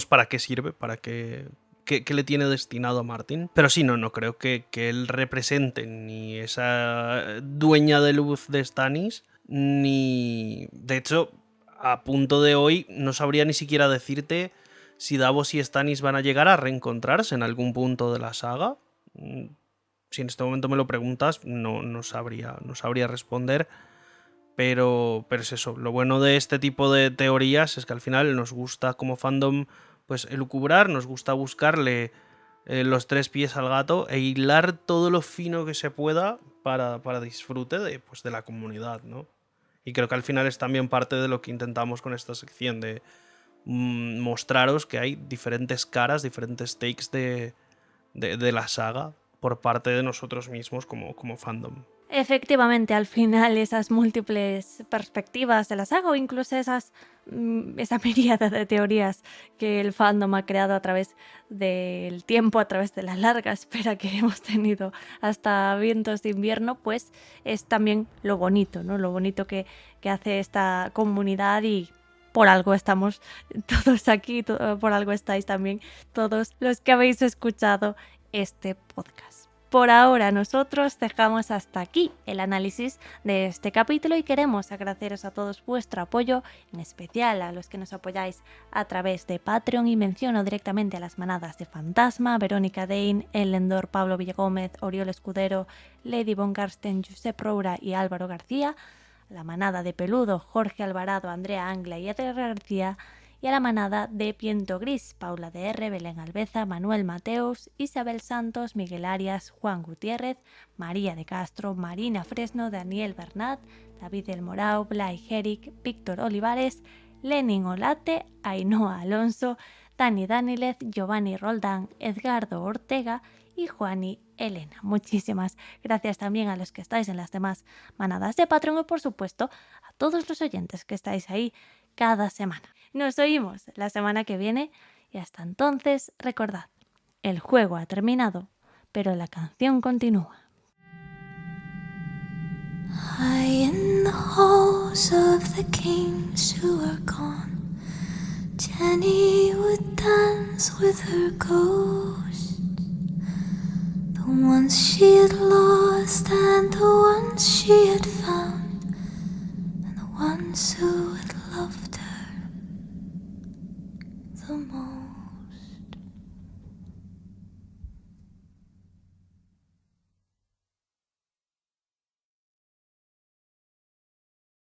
para qué sirve, para qué le tiene destinado a Martin. Pero sí, no creo que él represente ni esa dueña de luz de Stannis, ni... De hecho, a punto de hoy no sabría ni siquiera decirte si Davos y Stannis van a llegar a reencontrarse en algún punto de la saga. Si en este momento me lo preguntas, no sabría responder. Pero es eso, lo bueno de este tipo de teorías es que al final nos gusta como fandom pues elucubrar, nos gusta buscarle los tres pies al gato e hilar todo lo fino que se pueda para disfrute de la comunidad, ¿no? Y creo que al final es también parte de lo que intentamos con esta sección, de mostraros que hay diferentes caras, diferentes takes de la saga por parte de nosotros mismos como fandom. Efectivamente, al final esas múltiples perspectivas de la saga o incluso esa miríada de teorías que el fandom ha creado a través del tiempo, a través de la larga espera que hemos tenido hasta Vientos de Invierno, pues es también lo bonito, ¿no? Lo bonito que hace esta comunidad, y por algo estamos todos aquí, por algo estáis también todos los que habéis escuchado este podcast. Por ahora nosotros dejamos hasta aquí el análisis de este capítulo y queremos agradeceros a todos vuestro apoyo, en especial a los que nos apoyáis a través de Patreon, y menciono directamente a las manadas de Fantasma, Verónica Dane, Elendor, Pablo Villagómez, Oriol Escudero, Lady Von Karsten, Josep Roura y Álvaro García, a la manada de Peludo, Jorge Alvarado, Andrea Angla y Edgar García, y a la manada de Piento Gris, Paula DR, Belén Albeza, Manuel Mateos, Isabel Santos, Miguel Arias, Juan Gutiérrez, María de Castro, Marina Fresno, Daniel Bernat, David El Morao, Blay Herrick, Víctor Olivares, Lenin Olate, Ainhoa Alonso, Dani Danilez, Giovanni Roldán, Edgardo Ortega y Juani Elena. Muchísimas gracias también a los que estáis en las demás manadas de Patreon y por supuesto a todos los oyentes que estáis ahí cada semana. Nos oímos la semana que viene y hasta entonces recordad, el juego ha terminado, pero la canción continúa. High in the halls of the kings who are gone, Jenny would dance with her ghosts, the ones she had lost and the ones she had found, and the ones who had loved her the most.